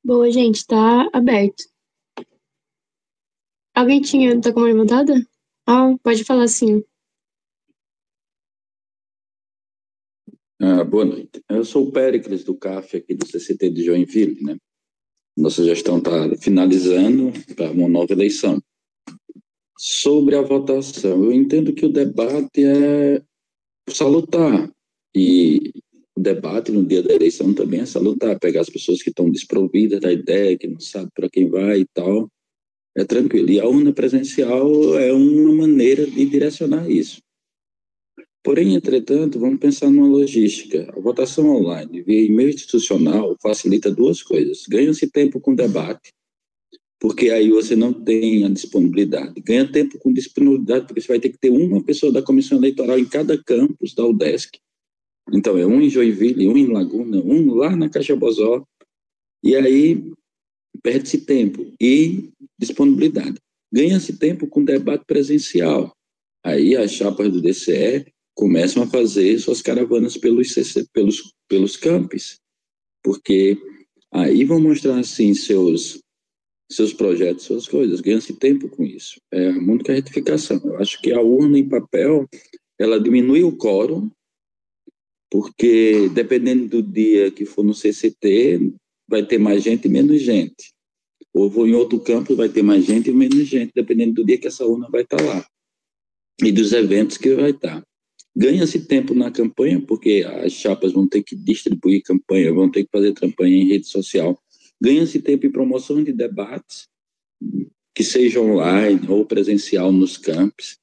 Boa, gente. Tá aberto. Alguém tá com uma levantada? Pode falar sim. Boa noite. Eu sou o Péricles do CAF aqui do CCT de Joinville, né? Nossa gestão está finalizando para uma nova eleição. Sobre a votação, eu entendo que o debate é salutar, e o debate no dia da eleição também é salutar, pegar as pessoas que estão desprovidas da ideia, que não sabem para quem vai e tal, é tranquilo. E a urna presencial é uma maneira de direcionar isso. Porém, entretanto, vamos pensar numa logística. A votação online via e-mail institucional facilita duas coisas. Ganha-se tempo com debate, porque aí você não tem a disponibilidade. Ganha tempo com disponibilidade, porque você vai ter que ter uma pessoa da comissão eleitoral em cada campus da UDESC. Então, é um em Joinville, um em Laguna, um lá na Caxabozó, e aí perde-se tempo e disponibilidade. Ganha-se tempo com debate presencial. Aí as chapas do DCE começam a fazer suas caravanas pelos campos, porque aí vão mostrar assim seus projetos, suas coisas, ganha-se tempo com isso. É muito retificação. Eu acho que a urna em papel, ela diminui o quórum, porque dependendo do dia que for no CCT, vai ter mais gente e menos gente. Ou vou em outro campo, vai ter mais gente e menos gente, dependendo do dia que essa urna vai estar lá. E dos eventos que vai estar. Ganha-se tempo na campanha, porque as chapas vão ter que distribuir campanha, vão ter que fazer campanha em rede social. Ganha-se tempo em promoção de debates, que seja online ou presencial nos campos,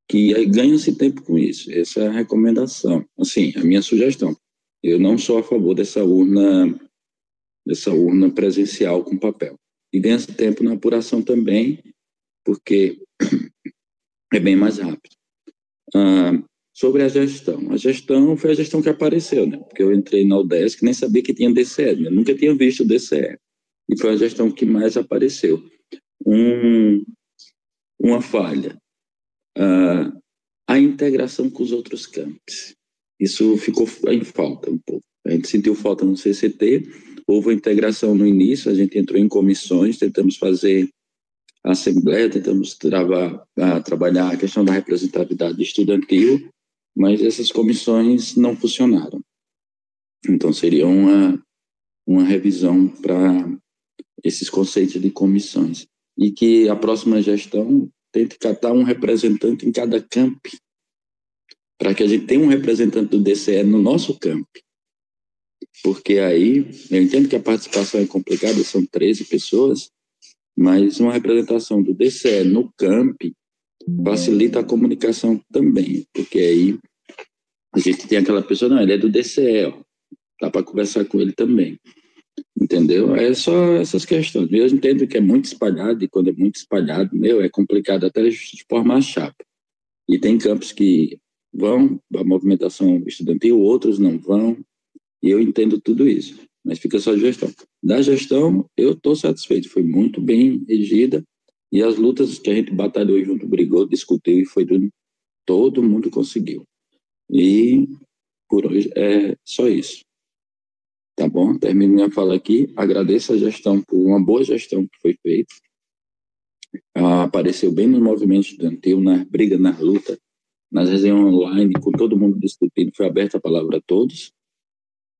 que ganha-se tempo com isso. Essa é a recomendação. Assim, a minha sugestão. Eu não sou a favor dessa urna presencial com papel. E ganha-se tempo na apuração também, porque é bem mais rápido. Sobre a gestão foi a gestão que apareceu, né? Porque eu entrei na UDESC, nem sabia que tinha DCE, né? Eu nunca tinha visto o DCE. E foi a gestão que mais apareceu. Uma falha. A integração com os outros campos. Isso ficou em falta um pouco. A gente sentiu falta no CCT, houve a integração no início, a gente entrou em comissões, tentamos fazer a assembleia, tentamos trabalhar a questão da representatividade estudantil, mas essas comissões não funcionaram. Então, seria uma revisão para esses conceitos de comissões. E que a próxima gestão tente catar um representante em cada camp, para que a gente tenha um representante do DCE no nosso camp. Porque aí, eu entendo que a participação é complicada, são 13 pessoas, mas uma representação do DCE no camp facilita a comunicação também, porque aí a gente tem aquela pessoa, não, ele é do DCE, ó, dá para conversar com ele também, entendeu? É só essas questões. Eu entendo que é muito espalhado, e quando é muito espalhado, é complicado até formar a chapa. E tem campos que vão, a movimentação estudantil, outros não vão, e eu entendo tudo isso, mas fica só a gestão. Da gestão, eu estou satisfeito, foi muito bem regida, e as lutas que a gente batalhou junto, brigou, discutiu, e foi tudo, todo mundo conseguiu. E por hoje é só isso. Tá bom? Termino minha fala aqui, agradeço a gestão por uma boa gestão que foi feita, apareceu bem no movimento estudantil, nas brigas, nas lutas, nas resenhas online, com todo mundo discutindo, foi aberta a palavra a todos,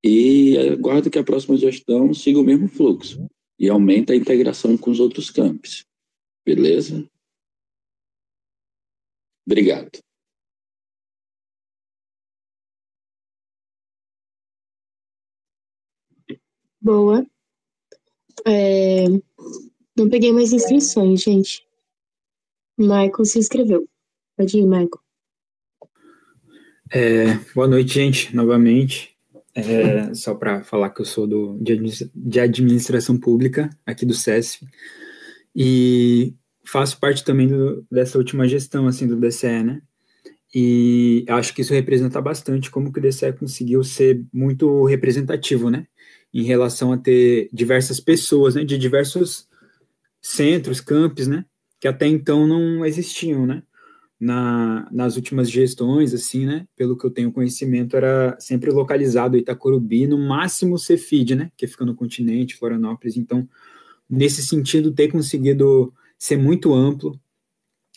e aguardo que a próxima gestão siga o mesmo fluxo e aumente a integração com os outros campos. Beleza? Obrigado. Boa. Não peguei mais inscrições, gente. Michael se inscreveu. Pode ir, Michael. Boa noite, gente, novamente. Só para falar que eu sou de administração pública aqui do CESF e faço parte também dessa última gestão assim, do DCE, né? E acho que isso representa bastante como que o DCE conseguiu ser muito representativo, né? Em relação a ter diversas pessoas, né? De diversos centros, campos, né? Que até então não existiam, né? Nas últimas gestões, assim, né, pelo que eu tenho conhecimento, era sempre localizado Itacorubi, no máximo Cefid, né, que fica no continente, Florianópolis. Então, nesse sentido, ter conseguido ser muito amplo,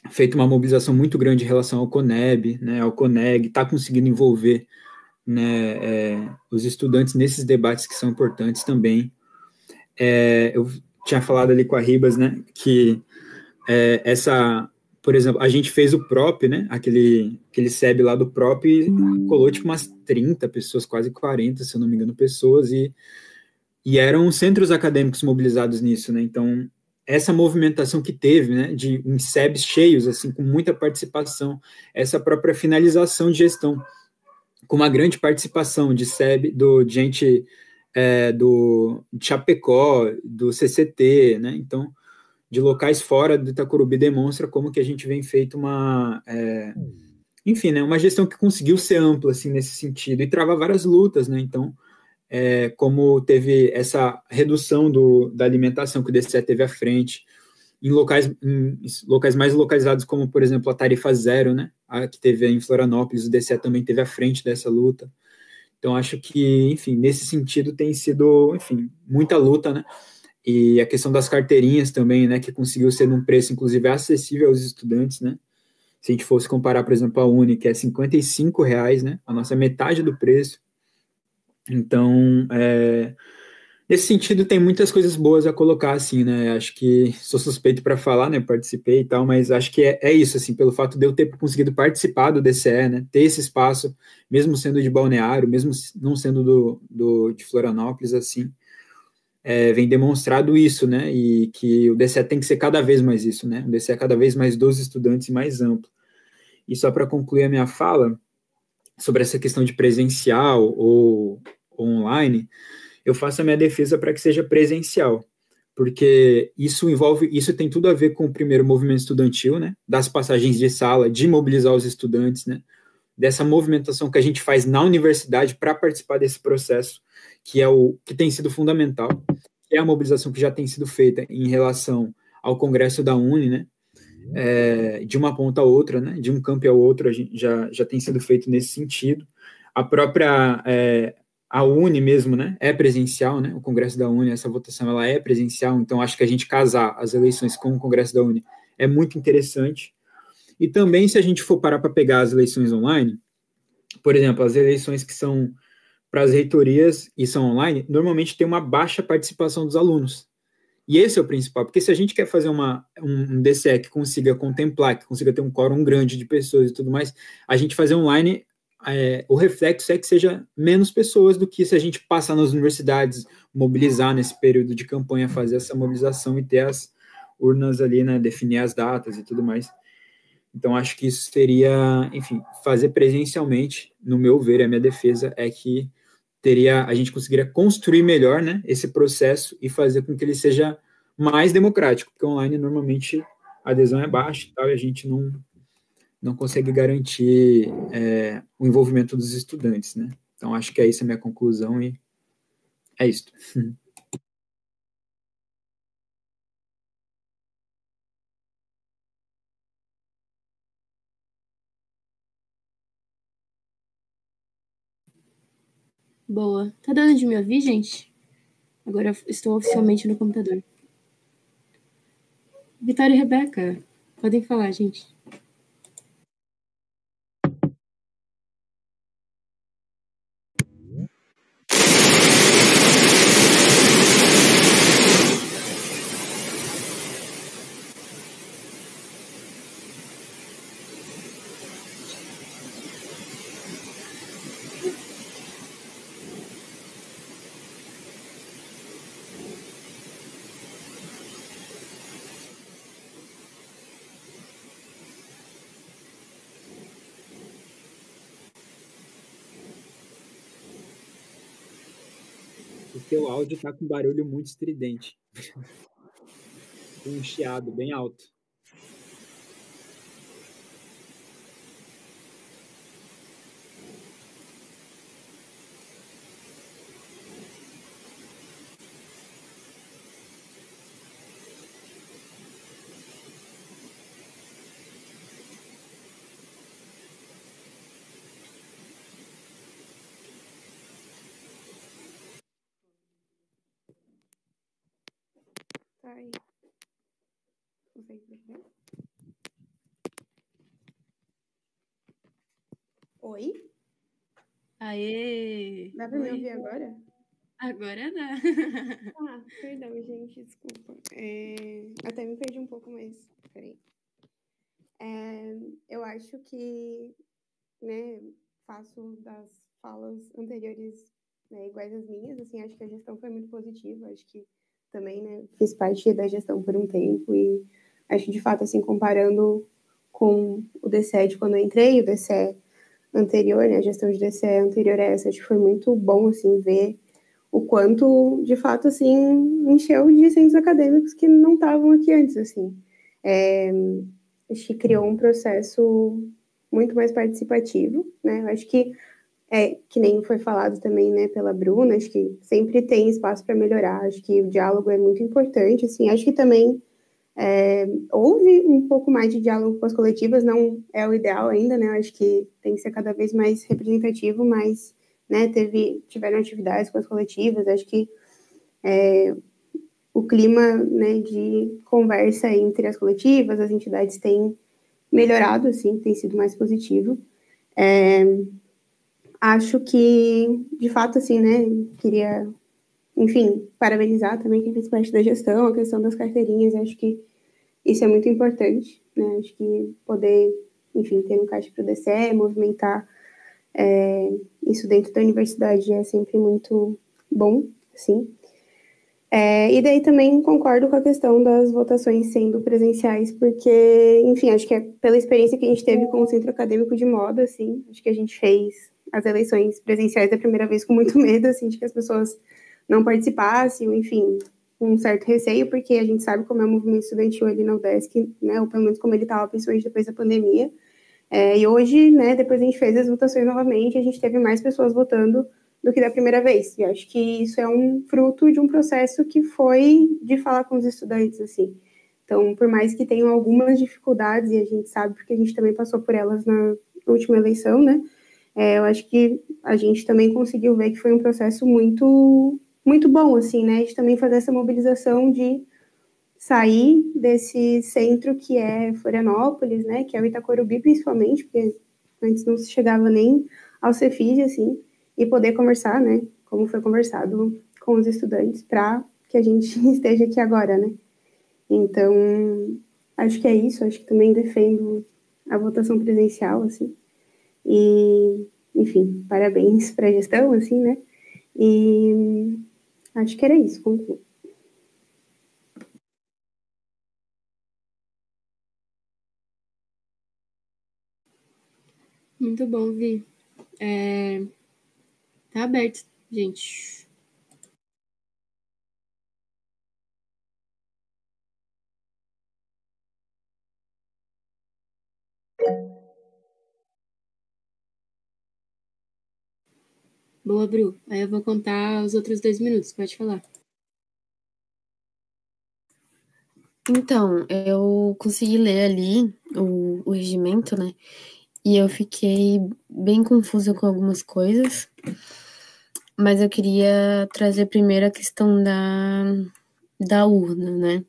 feito uma mobilização muito grande em relação ao CONEB, né, ao CONEG, está conseguindo envolver, né, os estudantes nesses debates que são importantes também. Eu tinha falado ali com a Ribas, né, que por exemplo, a gente fez o PROP, né, aquele SEB lá do PROP, e colou tipo umas 30 pessoas, quase 40, se eu não me engano, pessoas, e eram centros acadêmicos mobilizados nisso, né, então essa movimentação que teve, né, de SEBs cheios, assim, com muita participação, essa própria finalização de gestão, com uma grande participação de SEB, de gente de Chapecó, do CCT, né, então de locais fora do Itacorubi demonstra como que a gente vem feito enfim, né, uma gestão que conseguiu ser ampla, assim, nesse sentido, e travar várias lutas, né, então, como teve essa redução da alimentação que o DCE teve à frente, em locais mais localizados, como, por exemplo, a tarifa zero, né, que teve em Florianópolis, o DCE também teve à frente dessa luta. Então, acho que, enfim, nesse sentido tem sido, enfim, muita luta, né, e a questão das carteirinhas também, né, que conseguiu ser num preço, inclusive, acessível aos estudantes, né, se a gente fosse comparar, por exemplo, a Uni, que é R$55, né, a nossa metade do preço. Então, Nesse sentido, tem muitas coisas boas a colocar, assim, né? Acho que sou suspeito para falar, né? Participei e tal, mas acho que é isso, assim, pelo fato de eu ter conseguido participar do DCE, né? Ter esse espaço, mesmo sendo de Balneário, mesmo não sendo de Florianópolis, assim, vem demonstrado isso, né? E que o DCE tem que ser cada vez mais isso, né? O DCE é cada vez mais dos estudantes e mais amplo. E só para concluir a minha fala sobre essa questão de presencial ou online, eu faço a minha defesa para que seja presencial, porque isso tem tudo a ver com o primeiro movimento estudantil, né, das passagens de sala, de mobilizar os estudantes, né, dessa movimentação que a gente faz na universidade para participar desse processo, que é o que tem sido fundamental, que é a mobilização que já tem sido feita em relação ao Congresso da Uni, né, de uma ponta a outra, né, de um campo ao outro, já tem sido feito nesse sentido. A própria a Uni mesmo, né, é presencial, né, o Congresso da Uni, essa votação ela é presencial, então acho que a gente casar as eleições com o Congresso da Uni é muito interessante. E também, se a gente for parar para pegar as eleições online, por exemplo, as eleições que são para as reitorias e são online, normalmente tem uma baixa participação dos alunos. E esse é o principal, porque se a gente quer fazer um DCE que consiga contemplar, que consiga ter um quórum grande de pessoas e tudo mais, a gente fazer online, o reflexo é que seja menos pessoas do que se a gente passar nas universidades, mobilizar nesse período de campanha, fazer essa mobilização e ter as urnas ali, né, definir as datas e tudo mais. Então, acho que isso seria, enfim, fazer presencialmente, no meu ver, a minha defesa é que a gente conseguiria construir melhor, né, esse processo e fazer com que ele seja mais democrático, porque online normalmente a adesão é baixa e tal, e a gente não consegue garantir o envolvimento dos estudantes, né? Então, acho que é isso a minha conclusão e é isso. Boa. Tá dando de me ouvir, gente? Agora eu estou oficialmente no computador. Vitória e Rebeca, podem falar, gente. O teu áudio tá com barulho muito estridente. Com um chiado bem alto. Ai. Oi? Aê! Dá pra me ouvir agora? Agora dá. Perdão, gente, desculpa. Até me perdi um pouco, mas peraí. Eu acho que, né, faço das falas anteriores, né, iguais às minhas, assim, acho que a gestão foi muito positiva, acho que também, né, fiz parte da gestão por um tempo e acho que, de fato, assim, comparando com o DCE de quando eu entrei, o DCE anterior, né, a gestão de DCE anterior a essa, acho que foi muito bom, assim, ver o quanto, de fato, assim, encheu de centros acadêmicos que não estavam aqui antes, assim. Acho que criou um processo muito mais participativo, né, eu acho que que nem foi falado também, né, pela Bruna, acho que sempre tem espaço para melhorar, acho que o diálogo é muito importante, assim, acho que também houve um pouco mais de diálogo com as coletivas, não é o ideal ainda, né, acho que tem que ser cada vez mais representativo, mas, né, tiveram atividades com as coletivas, acho que o clima, né, de conversa entre as coletivas, as entidades tem melhorado, assim, tem sido mais positivo. Acho que, de fato, assim, né, queria enfim, parabenizar também quem fez parte da gestão, a questão das carteirinhas, acho que isso é muito importante, né? Acho que poder, enfim, ter um caixa para o DCE, movimentar isso dentro da universidade é sempre muito bom, assim. E daí também concordo com a questão das votações sendo presenciais, porque, enfim, acho que é pela experiência que a gente teve com o Centro Acadêmico de Moda, assim, acho que a gente fez as eleições presenciais da primeira vez com muito medo, assim, de que as pessoas não participassem, enfim, com um certo receio, porque a gente sabe como é o movimento estudantil ali na UDESC, né, ou pelo menos como ele estava, principalmente depois da pandemia. E hoje, né, depois a gente fez as votações novamente, a gente teve mais pessoas votando do que da primeira vez. E acho que isso é um fruto de um processo que foi de falar com os estudantes, assim. Então, por mais que tenham algumas dificuldades, e a gente sabe porque a gente também passou por elas na última eleição, né, eu acho que a gente também conseguiu ver que foi um processo muito, muito bom, assim, né, de também fazer essa mobilização de sair desse centro que é Florianópolis, né, que é o Itacorubi principalmente, porque antes não se chegava nem ao Cefis, assim, e poder conversar, né, como foi conversado com os estudantes, para que a gente esteja aqui agora, né. Então, acho que é isso, acho que também defendo a votação presencial, assim, e, enfim, parabéns para a gestão, assim, né, e acho que era isso, concluo. Muito bom, Vi. Tá aberto, gente. Boa, Bru. Aí eu vou contar os outros 2 minutos, pode falar. Então, eu consegui ler ali o regimento, né? E eu fiquei bem confusa com algumas coisas, mas eu queria trazer primeiro a questão da urna, né?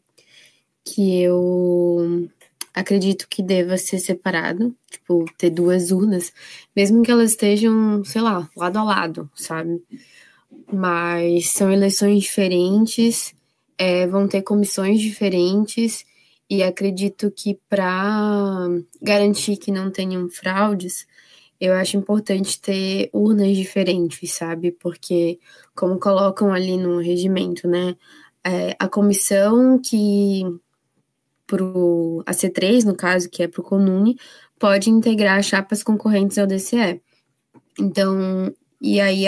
Que eu acredito que deva ser separado, tipo, ter 2 urnas, mesmo que elas estejam, sei lá, lado a lado, sabe? Mas são eleições diferentes, vão ter comissões diferentes, e acredito que para garantir que não tenham fraudes, eu acho importante ter urnas diferentes, sabe? Porque, como colocam ali no regimento, né? A comissão que, a C3, no caso, que é para o CONUNE, pode integrar chapas concorrentes ao DCE. Então, e aí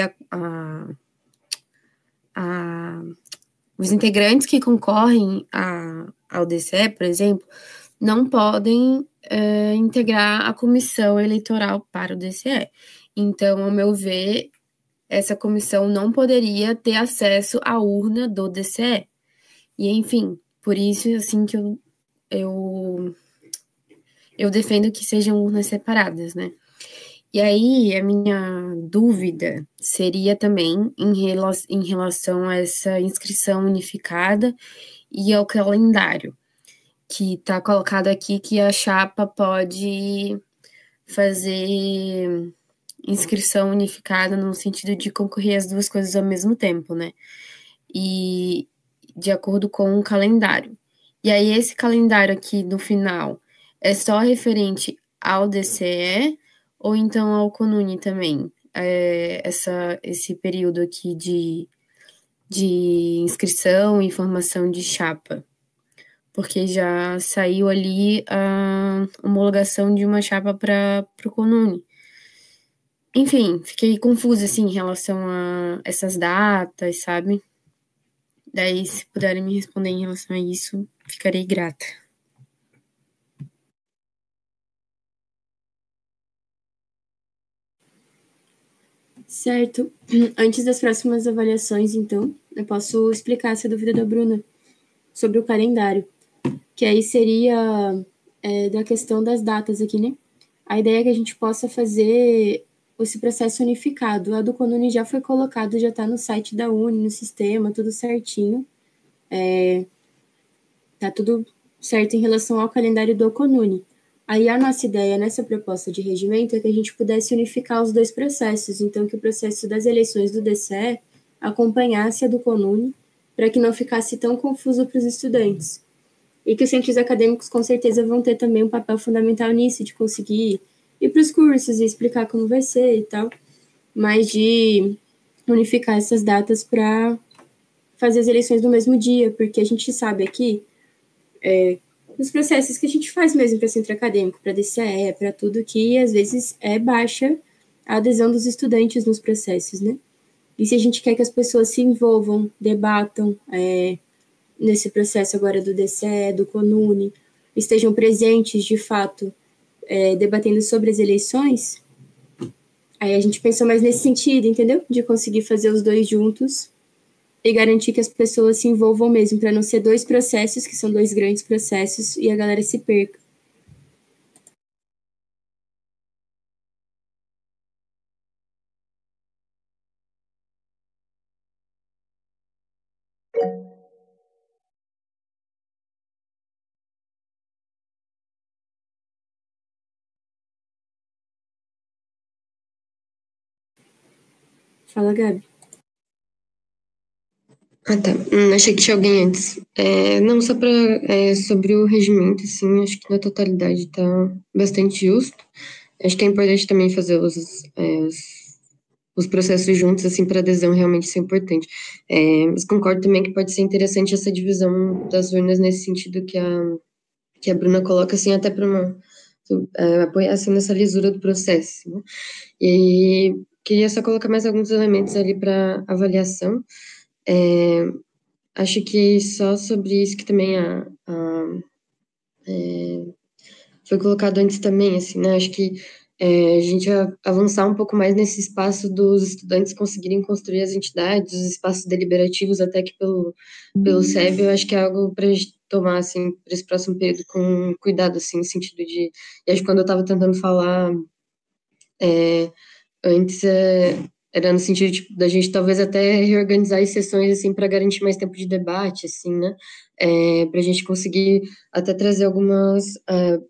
os integrantes que concorrem ao DCE, por exemplo, não podem integrar a comissão eleitoral para o DCE. Então, ao meu ver, essa comissão não poderia ter acesso à urna do DCE. E, enfim, por isso, assim, que eu defendo que sejam urnas separadas, né? E aí, a minha dúvida seria também em relação a essa inscrição unificada e ao calendário, que está colocado aqui que a chapa pode fazer inscrição unificada no sentido de concorrer as 2 coisas ao mesmo tempo, né? E de acordo com o calendário. E aí, esse calendário aqui no final é só referente ao DCE ou então ao CONUNE também? Esse período aqui de inscrição e formação de chapa. Porque já saiu ali a homologação de uma chapa para o CONUNE. Enfim, fiquei confusa, assim, em relação a essas datas, sabe? Daí, se puderem me responder em relação a isso, ficarei grata. Certo. Antes das próximas avaliações, então, eu posso explicar essa dúvida da Bruna sobre o calendário, que aí seria da questão das datas aqui, né? A ideia é que a gente possa fazer esse processo unificado. A do CONUNE já foi colocado, já está no site da Uni, no sistema, tudo certinho. Tá tudo certo em relação ao calendário do CONUNE. Aí a nossa ideia nessa proposta de regimento é que a gente pudesse unificar os 2 processos, então que o processo das eleições do DCE acompanhasse a do CONUNE, para que não ficasse tão confuso para os estudantes. E que os centros acadêmicos, com certeza, vão ter também um papel fundamental nisso, de conseguir ir para os cursos e explicar como vai ser e tal, mas de unificar essas datas para fazer as eleições no mesmo dia, porque a gente sabe aqui, nos processos que a gente faz mesmo para centro acadêmico, para DCE, para tudo, que às vezes é baixa a adesão dos estudantes nos processos, né? E se a gente quer que as pessoas se envolvam, debatam nesse processo agora do DCE, do CONUNE, estejam presentes, de fato, debatendo sobre as eleições, aí a gente pensou mais nesse sentido, entendeu? De conseguir fazer os dois juntos e garantir que as pessoas se envolvam mesmo, para não ser dois processos, que são dois grandes processos, e a galera se perca. Fala, Gabi. Ah, tá. Achei que tinha alguém antes. Não, só para sobre o regimento, assim, acho que na totalidade tá bastante justo. Acho que é importante também fazer os processos juntos, assim, para adesão realmente ser importante. Mas concordo também que pode ser interessante essa divisão das urnas nesse sentido que a Bruna coloca, assim, até para apoiar, assim, nessa lisura do processo, né? E queria só colocar mais alguns elementos ali para avaliação. Acho que só sobre isso que também foi colocado antes também, assim, né? Acho que a gente avançar um pouco mais nesse espaço dos estudantes conseguirem construir as entidades, os espaços deliberativos, até que pelo SEB, eu acho que é algo para a gente tomar, assim, para esse próximo período com cuidado, assim, no sentido de... E acho que quando eu estava tentando falar antes, era no sentido tipo, da gente talvez até reorganizar as sessões assim para garantir mais tempo de debate, assim, né? Para a gente conseguir até trazer algumas,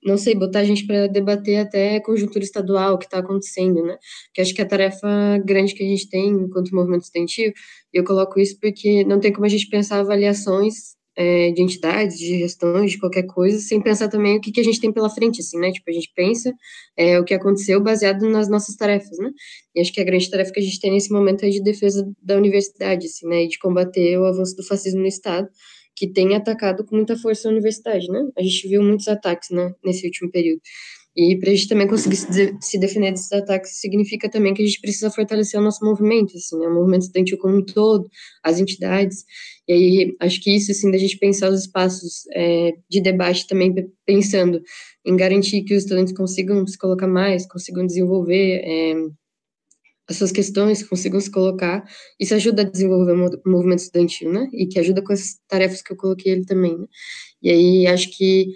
não sei, botar a gente para debater até conjuntura estadual, o que está acontecendo, né? Que acho que é a tarefa grande que a gente tem enquanto movimento estudantil, e eu coloco isso porque não tem como a gente pensar avaliações de entidades, de gestões, de qualquer coisa, sem pensar também o que a gente tem pela frente, assim, né? Tipo, a gente pensa o que aconteceu baseado nas nossas tarefas, né? E acho que a grande tarefa que a gente tem nesse momento é de defesa da universidade, assim, né? E de combater o avanço do fascismo no Estado, que tem atacado com muita força a universidade, né? A gente viu muitos ataques, né, nesse último período. E para a gente também conseguir se defender desses ataques, significa também que a gente precisa fortalecer o nosso movimento, assim, né? O movimento estudantil como um todo, as entidades. E aí, acho que isso, assim, da gente pensar os espaços de debate também, pensando em garantir que os estudantes consigam se colocar mais, consigam desenvolver as suas questões, consigam se colocar, isso ajuda a desenvolver o movimento estudantil, né? E que ajuda com as tarefas que eu coloquei ele também, né? E aí, acho que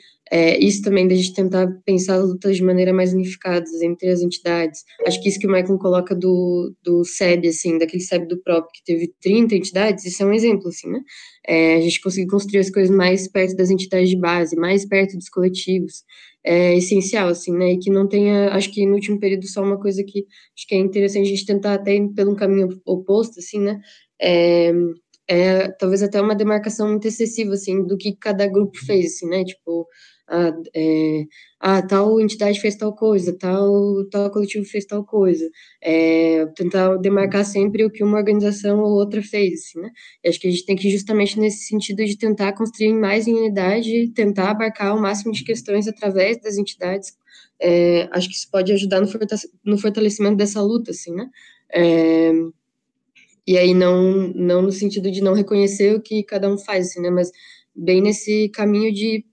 isso também da gente tentar pensar as lutas de maneira mais unificadas entre as entidades. Acho que isso que o Michael coloca do SEB, assim, daquele SEB do próprio, que teve 30 entidades, isso é um exemplo, assim, né? A gente conseguir construir as coisas mais perto das entidades de base, mais perto dos coletivos, é essencial, assim, né? E que não tenha, acho que no último período, só uma coisa que acho que é interessante a gente tentar até ir pelo um caminho oposto, assim, né? Talvez até uma demarcação muito excessiva, assim, do que cada grupo fez, assim, né? Tipo, tal entidade fez tal coisa, tal coletivo fez tal coisa. Tentar demarcar sempre o que uma organização ou outra fez, assim, né? E acho que a gente tem que ir justamente nesse sentido de tentar construir mais em unidade, tentar abarcar o máximo de questões através das entidades. Acho que isso pode ajudar no fortalecimento dessa luta, assim, né? E aí não no sentido de não reconhecer o que cada um faz, assim, né? Mas bem nesse caminho de,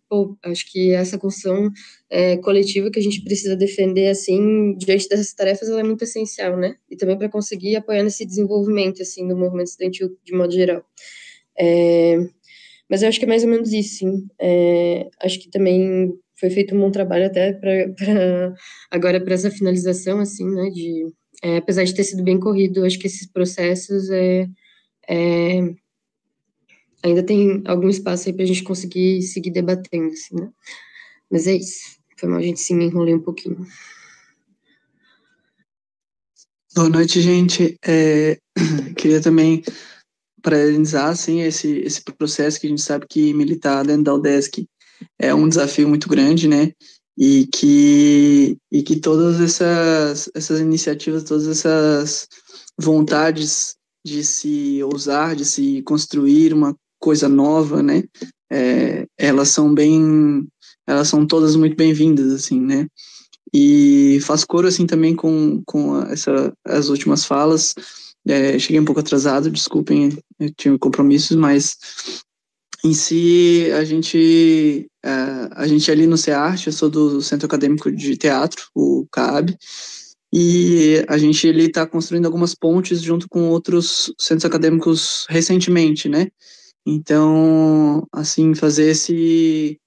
acho que essa construção coletiva que a gente precisa defender, assim, diante dessas tarefas, ela é muito essencial, né? E também para conseguir apoiar nesse desenvolvimento, assim, do movimento estudantil de modo geral. Mas eu acho que é mais ou menos isso, sim. Acho que também foi feito um bom trabalho até agora para essa finalização, assim, né, apesar de ter sido bem corrido, acho que esses processos ainda tem algum espaço aí para a gente conseguir seguir debatendo, assim, né? Mas é isso. Foi mal, a gente se me enrolei um pouquinho. Boa noite, gente. Queria também parabenizar assim, esse processo que a gente sabe que militar dentro da UDESC é um desafio muito grande, né? E que todas essas iniciativas, todas essas vontades de se ousar, de se construir uma coisa nova, né? Elas são todas muito bem-vindas, assim, né? E faço coro assim também com as últimas falas. Cheguei um pouco atrasado, desculpem, eu tinha compromissos, mas em si a gente ali no CEART, eu sou do Centro Acadêmico de Teatro, o CAB, e a gente ele está construindo algumas pontes junto com outros centros acadêmicos recentemente, né? Então, assim, fazer esse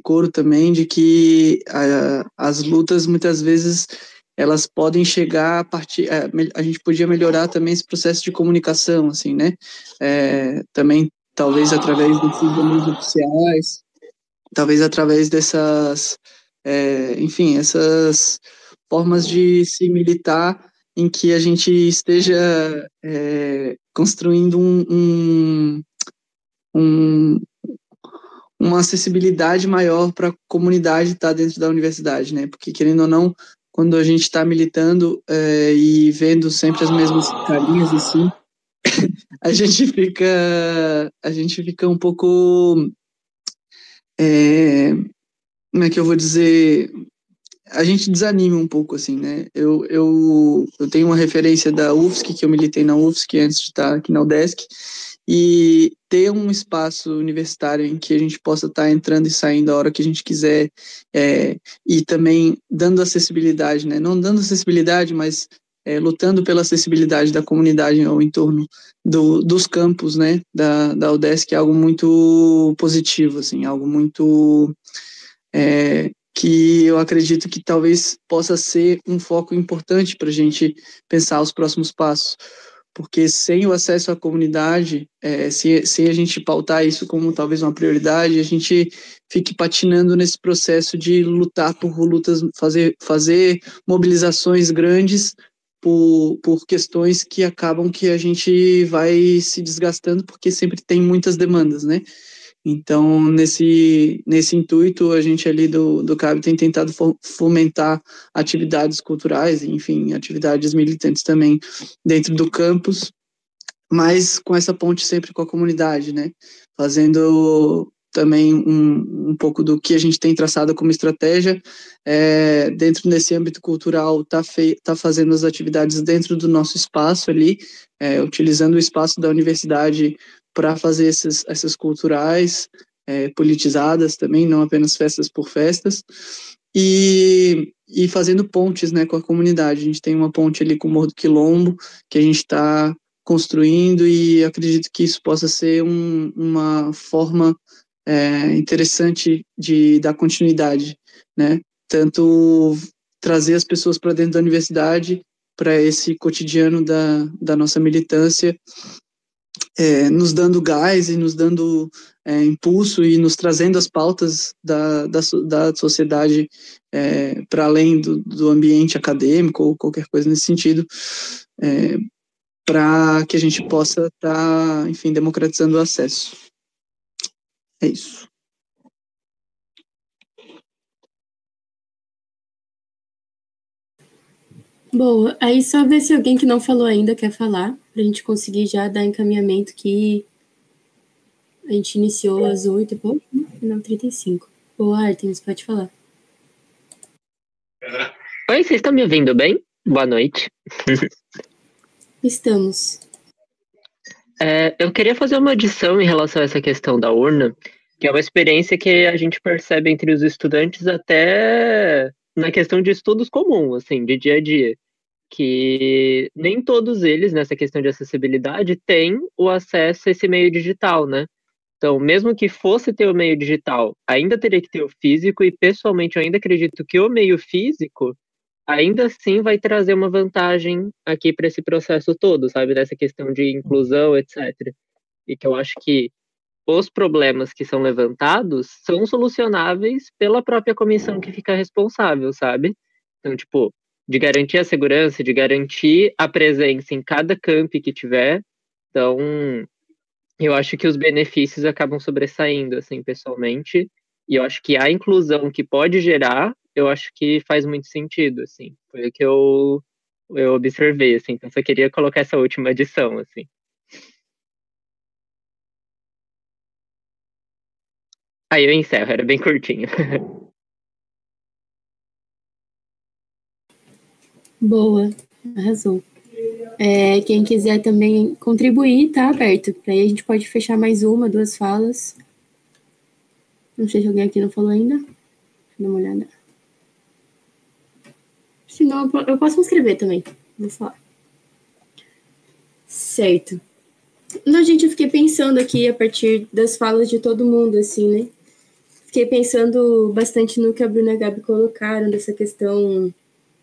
coro também de que as lutas muitas vezes elas podem chegar a partir a gente podia melhorar também esse processo de comunicação, assim, né? Também talvez através desses meios oficiais, talvez através dessas enfim, essas formas de se militar em que a gente esteja construindo um, uma acessibilidade maior para a comunidade estar dentro da universidade, né? Porque, querendo ou não, quando a gente está militando e vendo sempre as mesmas carinhas, assim, a gente fica um pouco... como é que eu vou dizer? A gente desanima um pouco, assim, né? Eu tenho uma referência da UFSC, que eu militei na UFSC antes de estar aqui na UDESC, e ter um espaço universitário em que a gente possa estar entrando e saindo a hora que a gente quiser, e também dando acessibilidade, né? Não dando acessibilidade, mas lutando pela acessibilidade da comunidade ao entorno dos campos, né? Da UDESC, é algo muito positivo, assim, algo muito... que eu acredito que talvez possa ser um foco importante para a gente pensar os próximos passos, porque sem o acesso à comunidade, se a gente pautar isso como talvez uma prioridade, a gente fique patinando nesse processo de lutar por lutas, fazer mobilizações grandes por questões que acabam que a gente vai se desgastando, porque sempre tem muitas demandas, né? Então, nesse intuito, a gente ali do CAB tem tentado fomentar atividades culturais, enfim, atividades militantes também dentro do campus, mas com essa ponte sempre com a comunidade, né? Fazendo também um pouco do que a gente tem traçado como estratégia, dentro desse âmbito cultural, tá fazendo as atividades dentro do nosso espaço ali, utilizando o espaço da universidade para fazer essas culturais, politizadas também, não apenas festas por festas, e fazendo pontes, né, com a comunidade. A gente tem uma ponte ali com o Morro do Quilombo, que a gente está construindo, e acredito que isso possa ser uma forma interessante de dar continuidade, né? Tanto trazer as pessoas para dentro da universidade, para esse cotidiano da nossa militância, nos dando gás e nos dando impulso e nos trazendo as pautas da sociedade para além do ambiente acadêmico ou qualquer coisa nesse sentido, para que a gente possa estar, enfim, democratizando o acesso. É isso. Boa. Aí só ver se alguém que não falou ainda quer falar, para a gente conseguir já dar encaminhamento que a gente iniciou às 8 e pouco, não, 35. Boa, Artemis, pode falar. Oi, vocês estão me ouvindo bem? Boa noite. Estamos. Eu queria fazer uma adição em relação a essa questão da urna, que é uma experiência que a gente percebe entre os estudantes até na questão de estudos comuns, assim, de dia a dia, que nem todos eles, nessa questão de acessibilidade, têm o acesso a esse meio digital, né? Então, mesmo que fosse ter o meio digital, ainda teria que ter o físico, e pessoalmente eu ainda acredito que o meio físico ainda assim vai trazer uma vantagem aqui para esse processo todo, sabe? Dessa questão de inclusão, etc. E que eu acho que os problemas que são levantados são solucionáveis pela própria comissão que fica responsável, sabe? Então, tipo, de garantir a segurança, de garantir a presença em cada camp que tiver. Então, eu acho que os benefícios acabam sobressaindo, assim, pessoalmente, e eu acho que a inclusão que pode gerar, eu acho que faz muito sentido, assim, foi o que eu observei, assim, então só queria colocar essa última adição, assim. Aí eu encerro, era bem curtinho. Boa, arrasou. Quem quiser também contribuir, tá aberto. Aí a gente pode fechar mais uma, 2 falas. Não sei se alguém aqui não falou ainda. Deixa eu dar uma olhada. Se não, eu posso me inscrever também. Vou falar. Certo. Não, gente, eu fiquei pensando aqui a partir das falas de todo mundo, assim, né? Fiquei pensando bastante no que a Bruna e a Gabi colocaram, dessa questão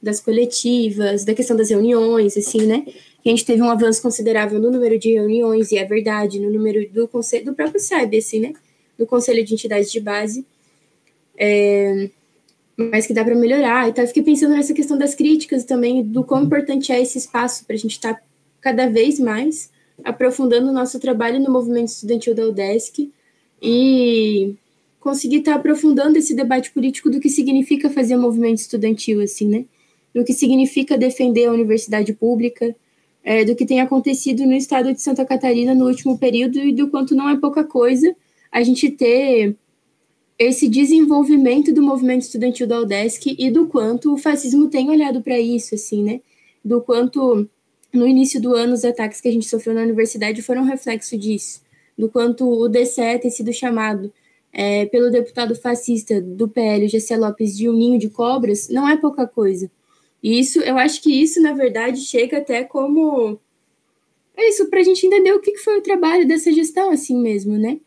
das coletivas, da questão das reuniões, assim, né? A gente teve um avanço considerável no número de reuniões, e é verdade, no número do conselho, do próprio SAIB, assim, né? Do Conselho de Entidades de Base, mas que dá para melhorar. Então, eu fiquei pensando nessa questão das críticas também, do quão importante é esse espaço para a gente estar cada vez mais aprofundando o nosso trabalho no movimento estudantil da UDESC e conseguir estar aprofundando esse debate político do que significa fazer movimento estudantil, assim, né? Do que significa defender a universidade pública, do que tem acontecido no estado de Santa Catarina no último período e do quanto não é pouca coisa a gente ter esse desenvolvimento do movimento estudantil da UDESC e do quanto o fascismo tem olhado para isso, assim, né? Do quanto, no início do ano, os ataques que a gente sofreu na universidade foram um reflexo disso. Do quanto o DCE tem sido chamado pelo deputado fascista do PL, Gessé Lopes, de um ninho de cobras, não é pouca coisa. E isso, eu acho que isso, na verdade, chega até como... É isso, para a gente entender o que foi o trabalho dessa gestão, assim mesmo, né?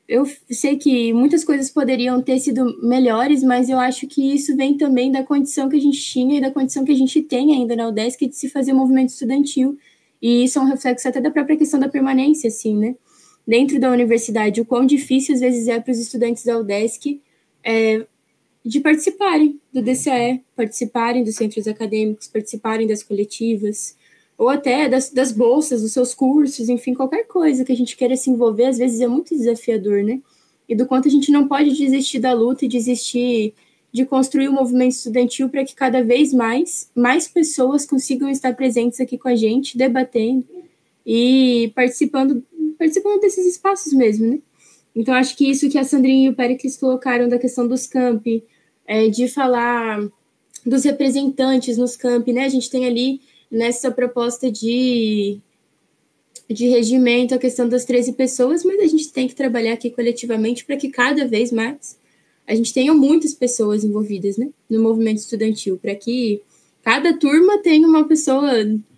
Eu sei que muitas coisas poderiam ter sido melhores, mas eu acho que isso vem também da condição que a gente tinha e da condição que a gente tem ainda na UDESC de se fazer movimento estudantil. E isso é um reflexo até da própria questão da permanência, assim, né? Dentro da universidade, o quão difícil às vezes é para os estudantes da UDESC de participarem do DCE, participarem dos centros acadêmicos, participarem das coletivas, ou até das bolsas, dos seus cursos, enfim, qualquer coisa que a gente queira se envolver, às vezes é muito desafiador, né? E do quanto a gente não pode desistir da luta e desistir de construir o movimento estudantil para que cada vez mais pessoas consigam estar presentes aqui com a gente, debatendo e participando desses espaços mesmo, né? Então, acho que isso que a Sandrinha e o Péricles colocaram da questão dos campi, de falar dos representantes nos campi, né? A gente tem ali, nessa proposta de regimento, a questão das 13 pessoas, mas a gente tem que trabalhar aqui coletivamente para que cada vez mais a gente tenha muitas pessoas envolvidas, né? No movimento estudantil, para que cada turma tenha uma pessoa,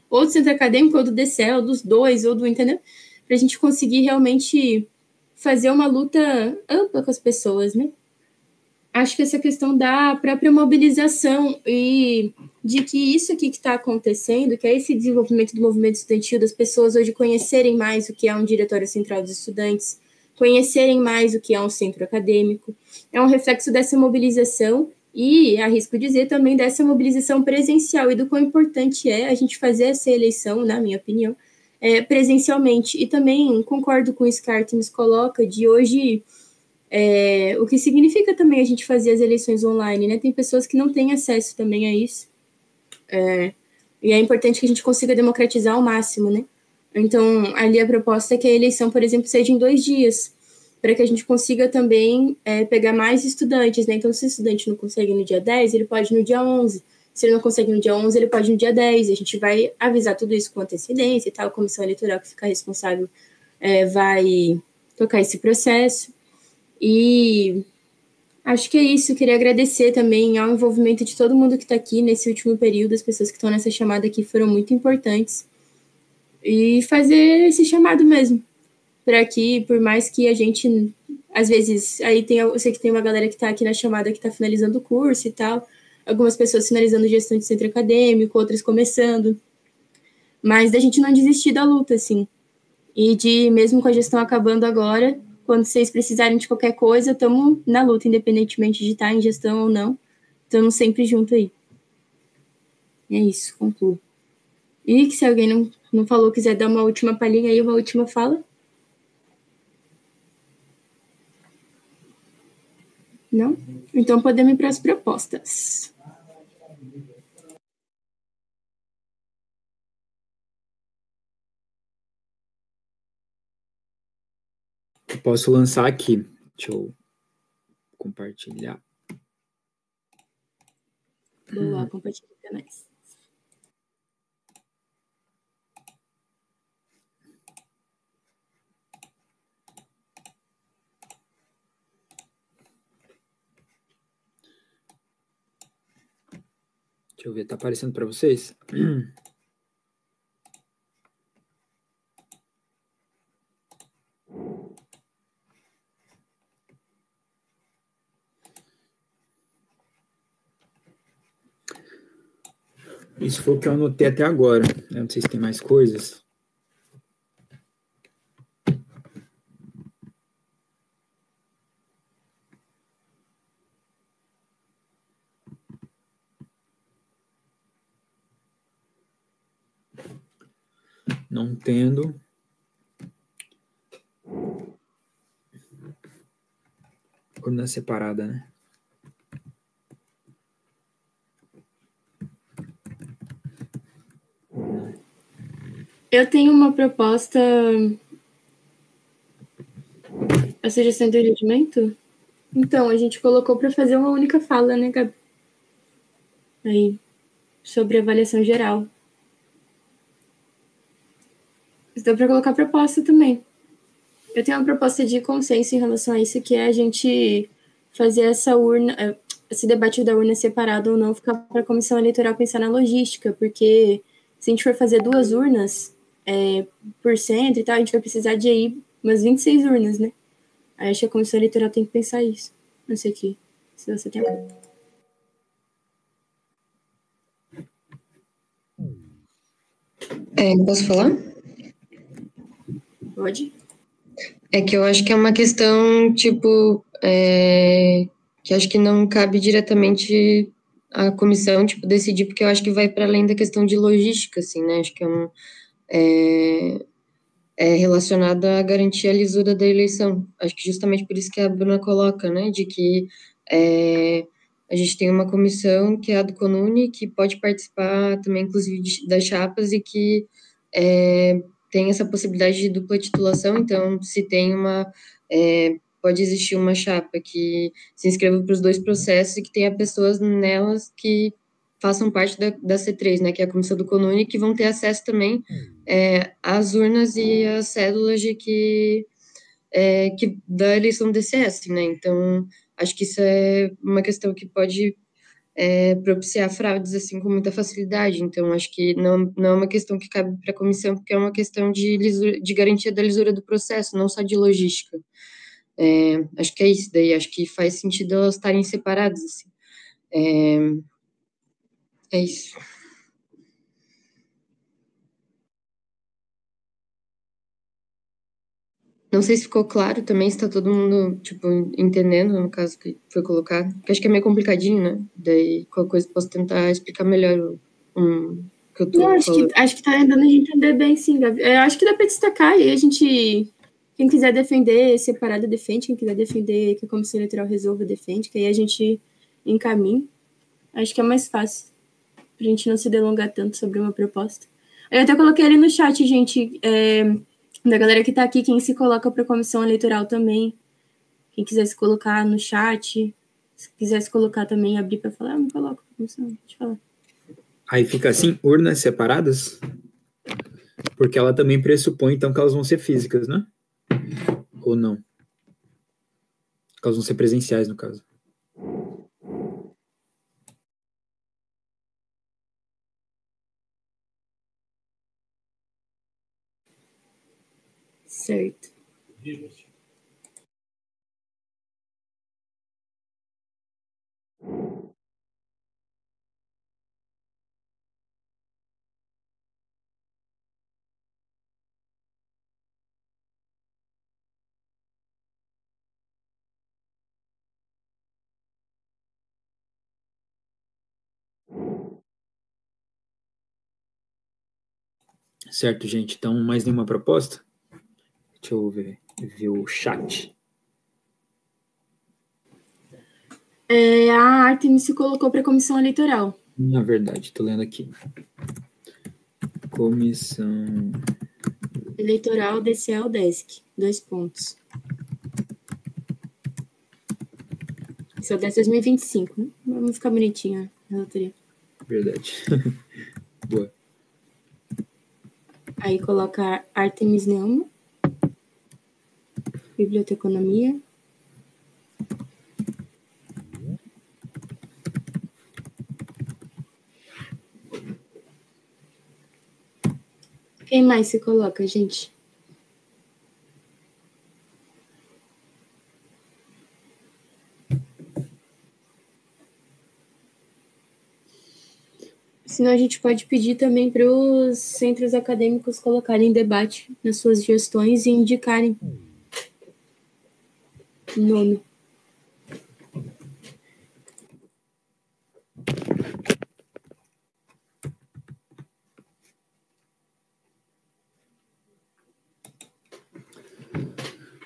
ou do centro acadêmico, ou do DCE, ou dos dois, ou do, entendeu? Para a gente conseguir realmente fazer uma luta ampla com as pessoas, né? Acho que essa questão da própria mobilização e de que isso aqui que está acontecendo, que é esse desenvolvimento do movimento estudantil, das pessoas hoje conhecerem mais o que é um diretório central dos estudantes, conhecerem mais o que é um centro acadêmico, é um reflexo dessa mobilização e, arrisco dizer, também dessa mobilização presencial e do quão importante é a gente fazer essa eleição, na minha opinião, presencialmente. E também concordo com isso que a Artemis coloca, de hoje, o que significa também a gente fazer as eleições online, né? Tem pessoas que não têm acesso também a isso. E é importante que a gente consiga democratizar ao máximo, né? Então, ali a proposta é que a eleição, por exemplo, seja em 2 dias, para que a gente consiga também pegar mais estudantes, né? Então, se o estudante não consegue no dia 10, ele pode ir no dia 11. Se ele não consegue no dia 11, ele pode ir no dia 10. A gente vai avisar tudo isso com antecedência e tal. A comissão eleitoral que fica responsável vai tocar esse processo. E acho que é isso. Eu queria agradecer também ao envolvimento de todo mundo que está aqui nesse último período. As pessoas que estão nessa chamada aqui foram muito importantes. E fazer esse chamado mesmo. Para que, por mais que a gente, às vezes, eu sei que tem uma galera que está aqui na chamada que está finalizando o curso e tal. Algumas pessoas finalizando gestão de centro acadêmico, outras começando. Mas da gente não desistir da luta, assim. E de, mesmo com a gestão acabando agora, quando vocês precisarem de qualquer coisa, estamos na luta, independentemente de estar em gestão ou não. Estamos sempre junto aí. É isso, concluo. E que se alguém não falou, quiser dar uma última palhinha aí, uma última fala. Não? Então podemos ir para as propostas. Eu posso lançar aqui. Deixa eu compartilhar. Boa, compartilha com nós. Deixa eu ver, tá aparecendo para vocês? Isso foi o que eu anotei até agora. Eu não sei se tem mais coisas. Não tendo. Urna separada, né? Eu tenho uma proposta. A sugestão de regimento? Então, a gente colocou para fazer uma única fala, né, Gabi? Aí, sobre avaliação geral. Mas dá para colocar proposta também. Eu tenho uma proposta de consenso em relação a isso, que é a gente fazer essa urna, esse debate da urna separado ou não, ficar para a comissão eleitoral pensar na logística, porque se a gente for fazer 2 urnas por centro e tal, a gente vai precisar de aí umas 26 urnas, né? Aí acho que a comissão eleitoral tem que pensar isso. Não sei aqui, se você tem a... Posso falar? Pode? É que eu acho que é uma questão, tipo, que acho que não cabe diretamente à comissão, tipo, decidir, porque eu acho que vai para além da questão de logística, assim, né? Acho que é relacionado à garantia a lisura da eleição. Acho que justamente por isso que a Bruna coloca, né? De que a gente tem uma comissão que é a do CONUNE, que pode participar também, inclusive, das chapas e que tem essa possibilidade de dupla titulação, então, se tem pode existir uma chapa que se inscreva para os 2 processos e que tenha pessoas nelas que façam parte da C3, né, que é a comissão do CONUNE, que vão ter acesso também às urnas e às cédulas que da eleição do DCS, né, então, acho que isso é uma questão que pode propiciar fraudes assim com muita facilidade. Então, acho que não é uma questão que cabe para a comissão, porque é uma questão de garantia da lisura do processo, não só de logística. Acho que é isso daí, acho que faz sentido elas estarem separadas. Assim. É isso. Não sei se ficou claro também, se está todo mundo, tipo, entendendo, no caso que foi colocado. Porque acho que é meio complicadinho, né? Daí, qualquer coisa, posso tentar explicar melhor que eu tô falando. Acho que tá dando a gente entender bem, sim, Gabi. Eu acho que dá para destacar, e a gente... Quem quiser defender separado, defende. Quem quiser defender que a comissão eleitoral resolva, defende. Que aí a gente encaminha. Acho que é mais fácil. Pra gente não se delongar tanto sobre uma proposta. Eu até coloquei ali no chat, gente, da galera que tá aqui, quem se coloca pra comissão eleitoral também. Quem quiser se colocar no chat, se quiser se colocar também, abrir pra falar, me coloco pra comissão, deixa eu falar. Aí fica assim, urnas separadas? Porque ela também pressupõe, então, que elas vão ser físicas, né? Ou não? Que elas vão ser presenciais, no caso. Certo. Certo, gente? Então, mais nenhuma proposta? Deixa eu ver o chat. A Artemis se colocou para a comissão eleitoral. Na verdade, estou lendo aqui. Comissão eleitoral DCE UDESC. 2 pontos. Isso é o 2025, né? Vamos ficar bonitinho a relatoria. Verdade. Boa. Aí coloca Artemis Neuma. Biblioteconomia. Quem mais se coloca, gente? Senão a gente pode pedir também para os centros acadêmicos colocarem em debate nas suas gestões e indicarem o nome.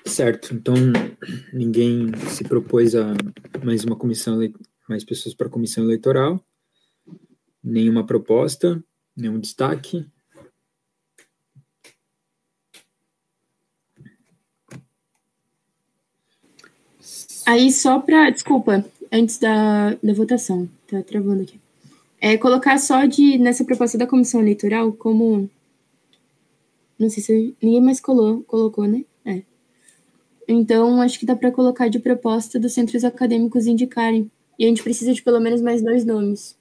Certo, então ninguém se propôs a mais pessoas para a comissão eleitoral, nenhuma proposta, nenhum destaque. Aí só para, desculpa, antes da votação, tá travando aqui. Colocar só nessa proposta da comissão eleitoral como, não sei se ninguém mais colocou, né? Então, acho que dá para colocar de proposta dos centros acadêmicos indicarem. E a gente precisa de pelo menos mais 2 nomes.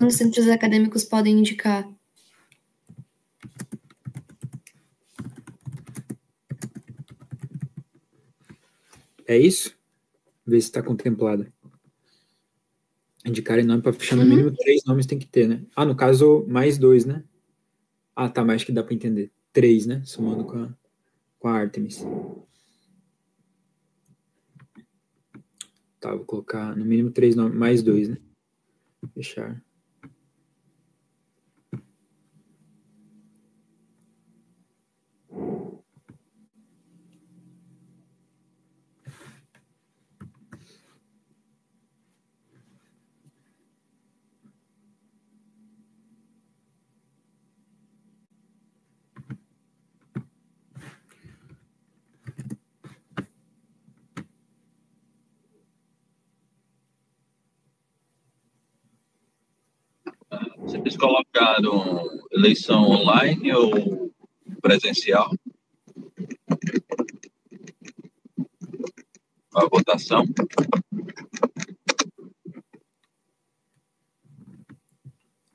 Os centros acadêmicos podem indicar. É isso? Ver se está contemplado. Indicarem nome para fechar no mínimo 3 nomes tem que ter, né? No caso, mais 2, né? Tá, mas acho que dá para entender. 3, né? Somando com a Artemis. Tá, vou colocar no mínimo 3 nomes, mais 2, né? Fechar. Vocês colocaram eleição online ou presencial? A votação?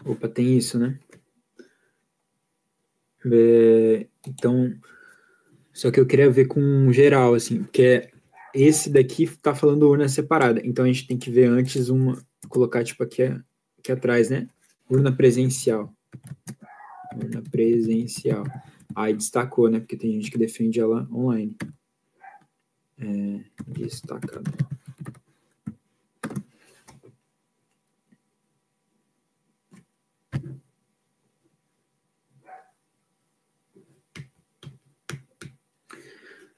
Opa, tem isso, né? Então, só que eu queria ver com geral, assim, porque esse daqui tá falando urna separada, então a gente tem que ver antes colocar tipo aqui atrás, né? Urna presencial. Urna presencial. Aí destacou, né? Porque tem gente que defende ela online. Destacado.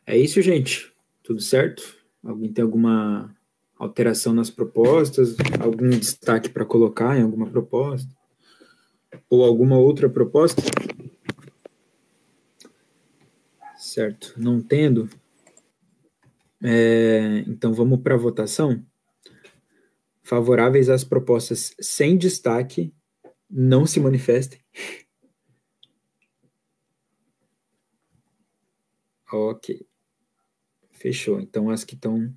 É isso, gente. Tudo certo? Alguém tem alguma alteração nas propostas? Algum destaque para colocar em alguma proposta? Ou alguma outra proposta? Certo. Não tendo? Então, vamos para a votação. Favoráveis às propostas sem destaque, não se manifestem. Ok. Fechou. Então, as que estão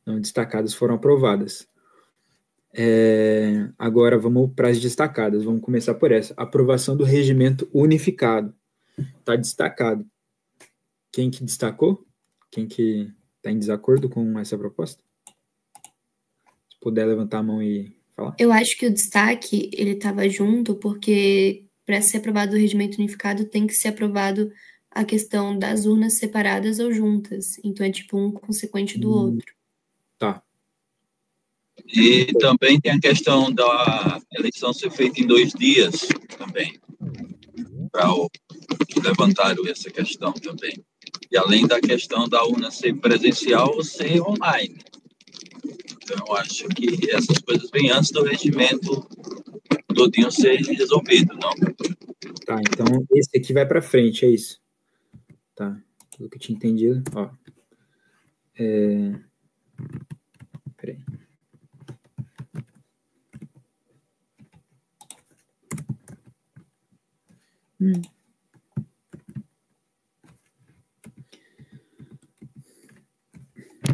não destacadas foram aprovadas. Agora, vamos para as destacadas. Vamos começar por essa. Aprovação do regimento unificado. Está destacado. Quem que destacou? Quem que está em desacordo com essa proposta? Se puder levantar a mão e falar. Eu acho que o destaque, ele estava junto porque para ser aprovado o regimento unificado, tem que ser aprovado a questão das urnas separadas ou juntas. Então, é tipo um consequente do outro. Tá. E também tem a questão da eleição ser feita em 2 dias também, para o que levantaram essa questão também. E além da questão da urna ser presencial ou ser online. Então, eu acho que essas coisas vêm antes do regimento todinho ser resolvido, não? Tá, então esse aqui vai para frente, é isso. Tá, pelo que eu tinha entendido. Ó. Peraí.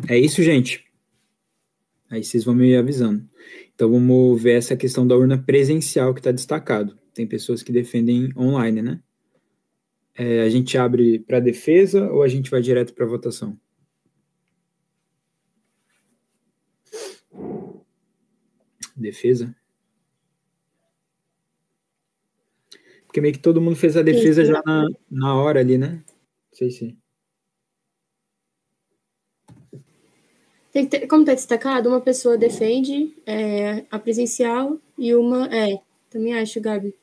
É isso, gente. Aí vocês vão me avisando. Então vamos ver essa questão da urna presencial que está destacado. Tem pessoas que defendem online, né? A gente abre para defesa ou a gente vai direto para votação? Defesa? Porque meio que todo mundo fez a defesa já na hora ali, né? Não sei se... Como está destacado, uma pessoa defende a presencial e uma... também acho, Gabi.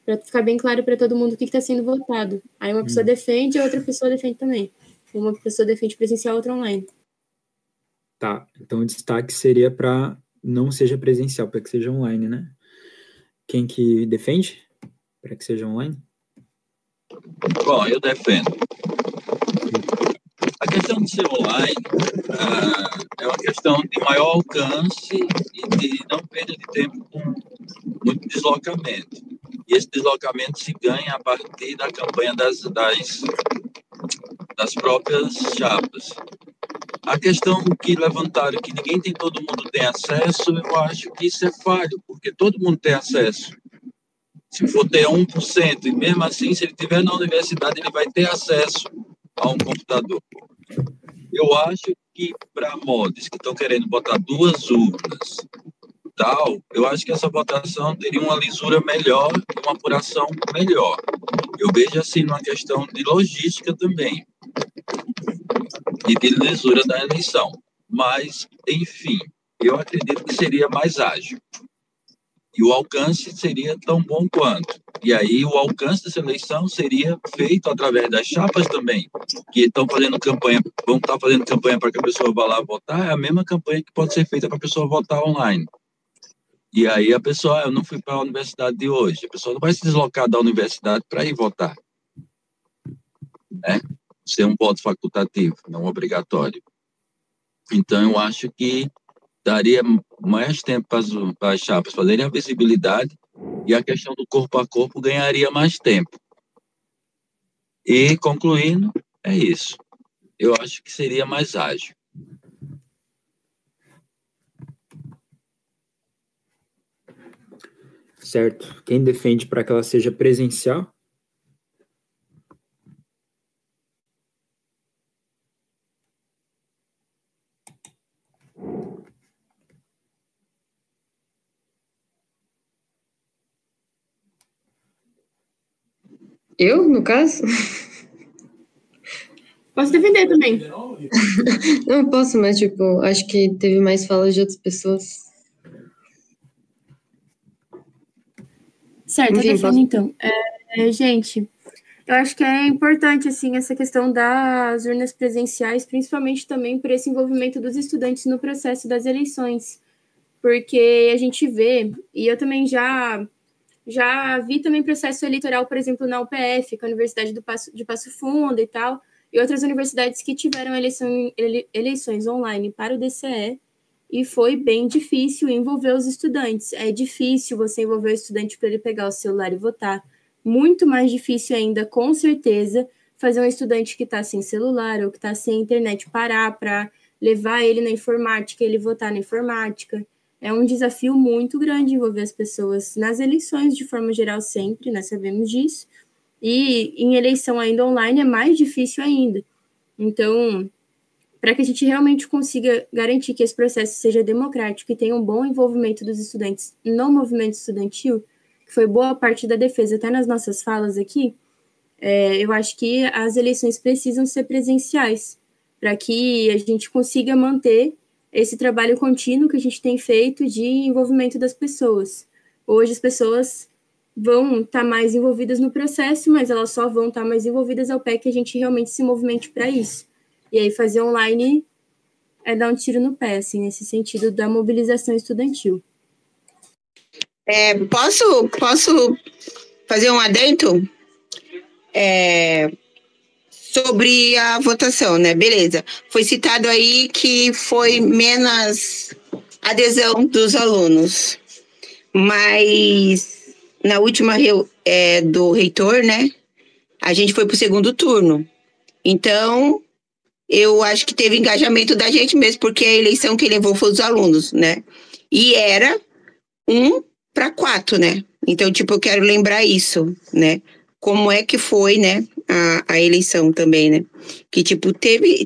Para ficar bem claro para todo mundo o que está sendo votado. Aí uma pessoa defende e outra pessoa defende também. Uma pessoa defende presencial, outra online. Tá, então o destaque seria para não seja presencial, para que seja online, né? Quem que defende para que seja online? Bom, eu defendo. A questão de ser online é uma questão de maior alcance e de não perda de tempo com muito deslocamento. E esse deslocamento se ganha a partir da campanha das próprias chapas. A questão que levantaram, que todo mundo tem acesso, eu acho que isso é falho, porque todo mundo tem acesso. Se for ter 1%, e mesmo assim, se ele estiver na universidade, ele vai ter acesso a um computador. Eu acho que para mods que estão querendo botar 2 urnas, eu acho que essa votação teria uma lisura melhor e uma apuração melhor. Eu vejo assim uma questão de logística também e de lisura da eleição. Mas, enfim, eu acredito que seria mais ágil. E o alcance seria tão bom quanto. E aí o alcance dessa eleição seria feito através das chapas também, que estão fazendo campanha, vão estar fazendo campanha para que a pessoa vá lá votar, é a mesma campanha que pode ser feita para a pessoa votar online. E aí a pessoa, eu não fui para a universidade de hoje, a pessoa não vai se deslocar da universidade para ir votar. Né? Ser um voto facultativo, não obrigatório. Então eu acho que daria mais tempo para as chapas fazerem a visibilidade e a questão do corpo a corpo ganharia mais tempo. E, concluindo, é isso. Eu acho que seria mais ágil. Certo. Quem defende para que ela seja presencial? Eu, no caso? Posso defender também. Não, posso, mas, acho que teve mais falas de outras pessoas. Certo, eu defendo, então. Gente, eu acho que é importante, assim, essa questão das urnas presenciais, principalmente também por esse envolvimento dos estudantes no processo das eleições. Porque a gente vê, e eu também já vi também processo eleitoral, por exemplo, na UPF, que é a Universidade de Passo Fundo e tal, e outras universidades que tiveram eleições online para o DCE, e foi bem difícil envolver os estudantes. É difícil você envolver o estudante para ele pegar o celular e votar. Muito mais difícil ainda, com certeza, fazer um estudante que está sem celular ou que está sem internet parar para levar ele na informática, ele votar na informática. É um desafio muito grande envolver as pessoas nas eleições, de forma geral, sempre, nós sabemos disso. E em eleição ainda online é mais difícil ainda. Então, para que a gente realmente consiga garantir que esse processo seja democrático e tenha um bom envolvimento dos estudantes no movimento estudantil, que foi boa parte da defesa, até nas nossas falas aqui, eu acho que as eleições precisam ser presenciais, para que a gente consiga manter esse trabalho contínuo que a gente tem feito de envolvimento das pessoas. Hoje as pessoas vão estar mais envolvidas no processo, mas elas só vão estar mais envolvidas ao pé que a gente realmente se movimente para isso. E aí fazer online é dar um tiro no pé, assim, nesse sentido da mobilização estudantil. Posso fazer um adendo? Sobre a votação, né? Beleza. Foi citado aí que foi menos adesão dos alunos, mas na última do reitor, né? A gente foi para o segundo turno. Então, eu acho que teve engajamento da gente mesmo, porque a eleição que levou foi os alunos, né? E era 1-4, né? Então, eu quero lembrar isso, né? Como é que foi, né? A eleição também, né? Que,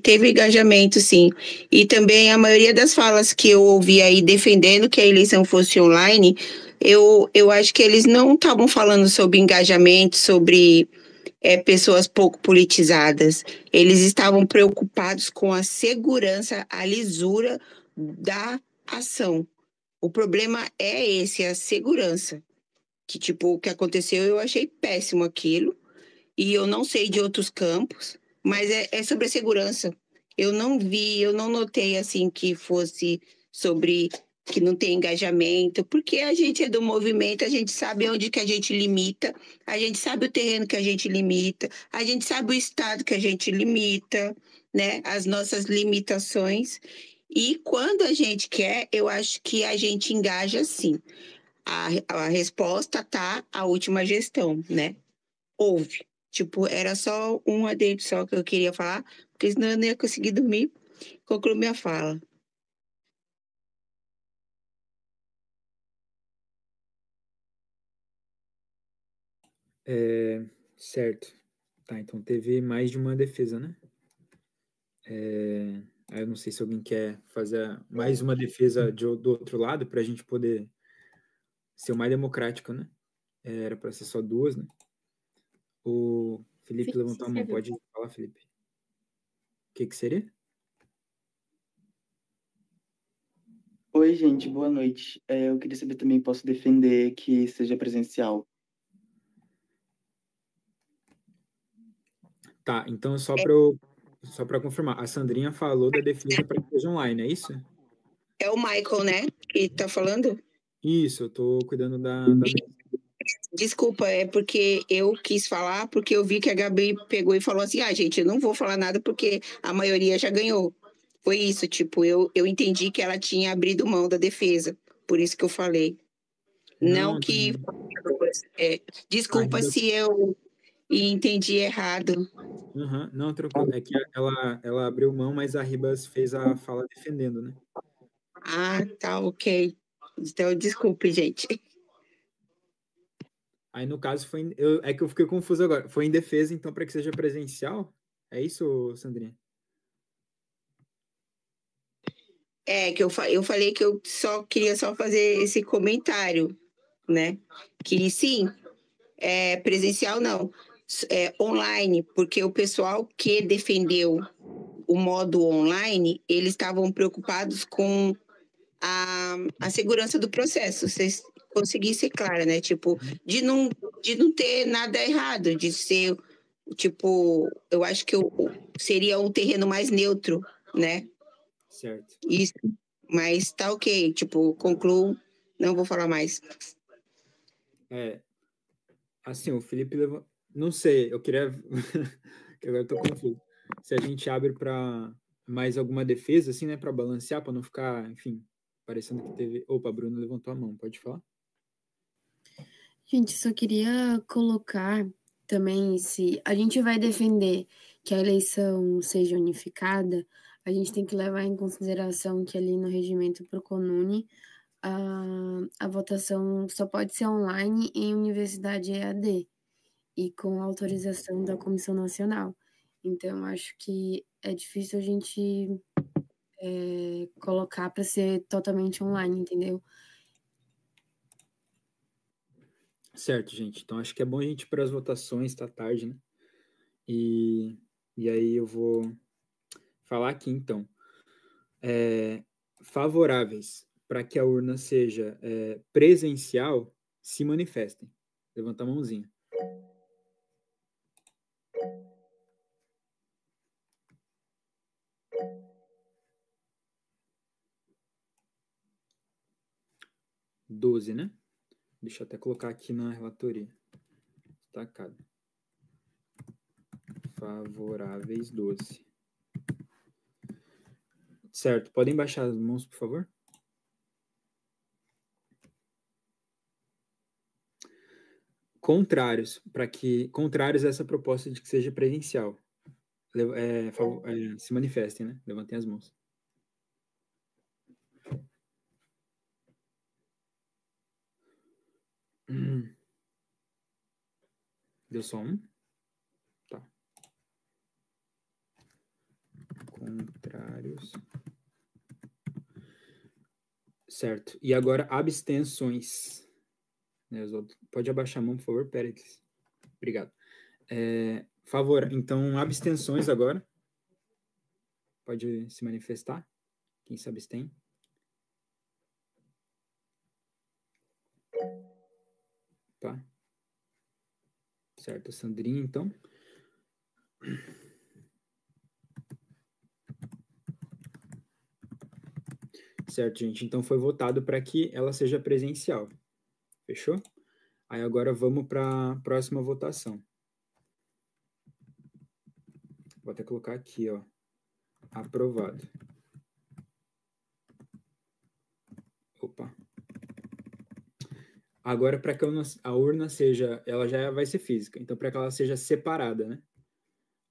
teve engajamento, sim. E também a maioria das falas que eu ouvi aí defendendo que a eleição fosse online, eu acho que eles não estavam falando sobre engajamento, sobre pessoas pouco politizadas. Eles estavam preocupados com a segurança, a lisura da ação. O problema é esse, a segurança. Que, o que aconteceu, eu achei péssimo aquilo. E eu não sei de outros campos, mas é sobre a segurança. Eu não notei, assim, que fosse sobre que não tem engajamento, porque a gente é do movimento, a gente sabe onde que a gente limita, a gente sabe o terreno que a gente limita, a gente sabe o estado que a gente limita, né? As nossas limitações. E quando a gente quer, eu acho que a gente engaja, sim. A resposta tá a última gestão, né? Houve. Era só um adendo só que eu queria falar, porque senão eu não ia conseguir dormir. Concluo minha fala. Certo. Tá, então teve mais de uma defesa, né? Eu não sei se alguém quer fazer mais uma defesa do outro lado para a gente poder ser o mais democrático, né? Era para ser só duas, né? O Felipe levantou a mão. Pode falar, Felipe. O que seria? Oi, gente, boa noite. Eu queria saber também, posso defender que seja presencial? Tá, então só para confirmar, a Sandrinha falou da defesa para que seja online, é isso? É o Michael, né, que tá falando? Isso, eu tô cuidando da mesa. Desculpa, é porque eu quis falar, porque eu vi que a Gabi pegou e falou assim, gente, eu não vou falar nada porque a maioria já ganhou. Foi isso, eu entendi que ela tinha abrido mão da defesa, por isso que eu falei. Não que... desculpa se eu entendi errado. Não, tranquilo. É que ela abriu mão, mas a Ribas fez a fala defendendo, né? Tá, ok. Então, desculpe, gente. Aí, no caso, é que eu fiquei confuso agora. Foi em defesa, então, para que seja presencial? É isso, Sandrinha? Que eu falei que eu queria fazer esse comentário, né? Que sim, presencial não, online, porque o pessoal que defendeu o modo online, eles estavam preocupados com a segurança do processo. Vocês conseguir ser clara, né? De não ter nada errado, de ser, eu acho que seria um terreno mais neutro, né? Certo. Isso, mas tá ok, concluo, não vou falar mais. Assim, o Felipe levou... Não sei, eu queria... que agora eu tô confuso. Se a gente abre para mais alguma defesa, assim, né? Para balancear, para não ficar, enfim, parecendo que teve... Opa, Bruno levantou a mão, pode falar? Gente, só queria colocar também, se a gente vai defender que a eleição seja unificada, a gente tem que levar em consideração que ali no regimento pro CONUNE, a votação só pode ser online em universidade EAD e com autorização da Comissão Nacional. Então, acho que é difícil a gente colocar para ser totalmente online, entendeu? Certo, gente. Então, acho que é bom a gente ir para as votações, tá tarde, né? E aí eu vou falar aqui, então. Favoráveis para que a urna seja presencial, se manifestem. Levanta a mãozinha. Doze, né? Deixa eu até colocar aqui na relatoria. Destacado. Favoráveis, 12. Certo. Podem baixar as mãos, por favor? Contrários a essa proposta de que seja presencial. Se manifestem, né? Levantem as mãos. Deu só um? Tá. Contrários. Certo. E agora, abstenções. Pode abaixar a mão, por favor, Pérez. Obrigado. Então, abstenções agora. Pode se manifestar. Quem se abstém? Tá. Certo, Sandrinha, então. Certo, gente. Então, foi votado para que ela seja presencial. Fechou? Aí, agora, vamos para a próxima votação. Vou até colocar aqui, ó. Aprovado. Opa. Agora, para que a urna seja... Ela já vai ser física. Então, para que ela seja separada, né?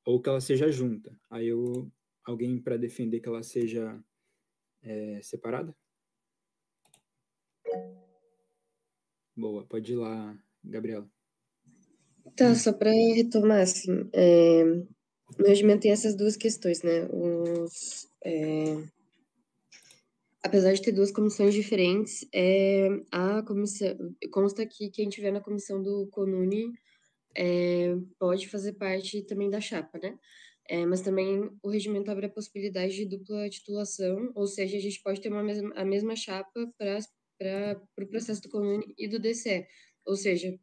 Ou que ela seja junta. Aí, alguém para defender que ela seja separada? Boa. Pode ir lá, Gabriela. Tá, só para retomar, assim, no regimento tem essas duas questões, né? Apesar de ter duas comissões diferentes, a comissão, consta aqui que quem tiver na comissão do CONUNE pode fazer parte também da chapa, né? Mas também o regimento abre a possibilidade de dupla titulação, ou seja, a gente pode ter a mesma chapa para o processo do CONUNE e do DCE, ou seja,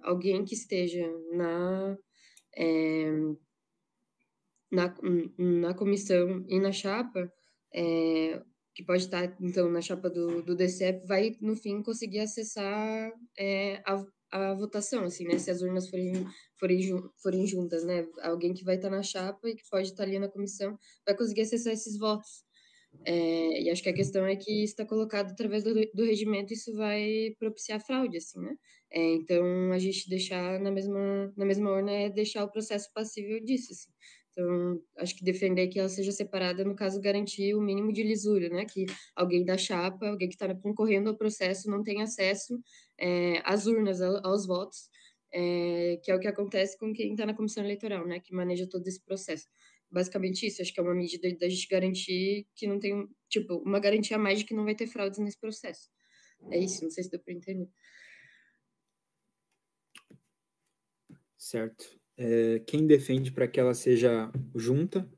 alguém que esteja na comissão e na chapa, que pode estar, então, na chapa do DCE, vai, no fim, conseguir acessar a votação, assim, né? Se as urnas forem juntas, né? Alguém que vai estar na chapa e que pode estar ali na comissão vai conseguir acessar esses votos. E acho que a questão é que está colocado através do regimento, isso vai propiciar fraude, assim, né? Então, a gente deixar na mesma urna é deixar o processo passível disso, assim. Então, acho que defender que ela seja separada, no caso, garantir o mínimo de lisura, né? Que alguém da chapa, alguém que está concorrendo ao processo, não tenha acesso às urnas, aos votos, que é o que acontece com quem está na comissão eleitoral, né? Que maneja todo esse processo. Basicamente isso, acho que é uma medida da gente garantir que não tem, tipo, uma garantia a mais de que não vai ter fraudes nesse processo. É isso, não sei se deu para entender. Certo. Quem defende para que ela seja junta?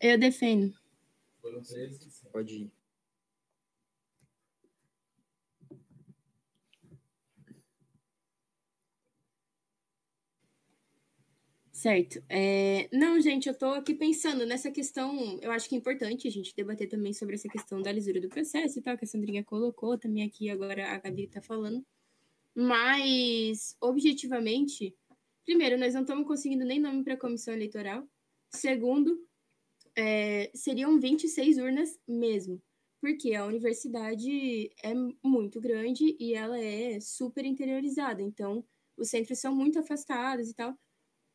Eu defendo. Pode ir. Certo. Não, gente, eu estou aqui pensando nessa questão, eu acho que é importante a gente debater também sobre essa questão da lisura do processo e tal, que a Sandrinha colocou também aqui, agora a Gabi está falando. Mas, objetivamente, primeiro, nós não estamos conseguindo nem nome para a comissão eleitoral. Segundo, seriam 26 urnas mesmo, porque a universidade é muito grande e ela é super interiorizada, então os centros são muito afastados e tal.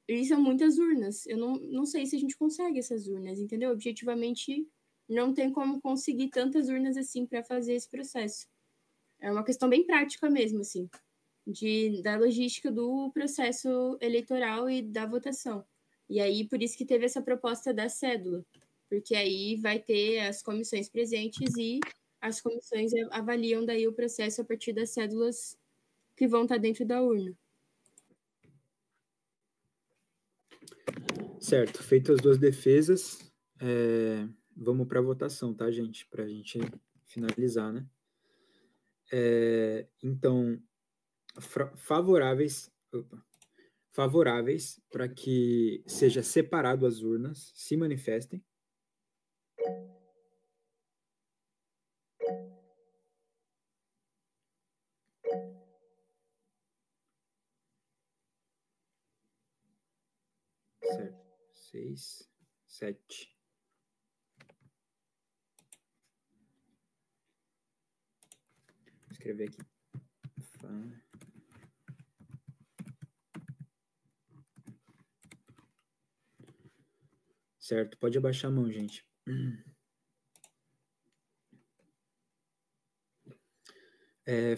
E são muitas urnas. Eu não sei se a gente consegue essas urnas, entendeu? Objetivamente, não tem como conseguir tantas urnas assim para fazer esse processo. É uma questão bem prática mesmo, assim, da logística do processo eleitoral e da votação. E aí, por isso que teve essa proposta da cédula. porque aí vai ter as comissões presentes e as comissões avaliam daí o processo a partir das cédulas que vão estar dentro da urna. Certo, feitas as duas defesas, vamos para a votação, tá, gente? Para a gente finalizar, né? Então, favoráveis para que seja separado as urnas, se manifestem. Certo. 6, 7. Vou escrever aqui. Certo, pode abaixar a mão, gente.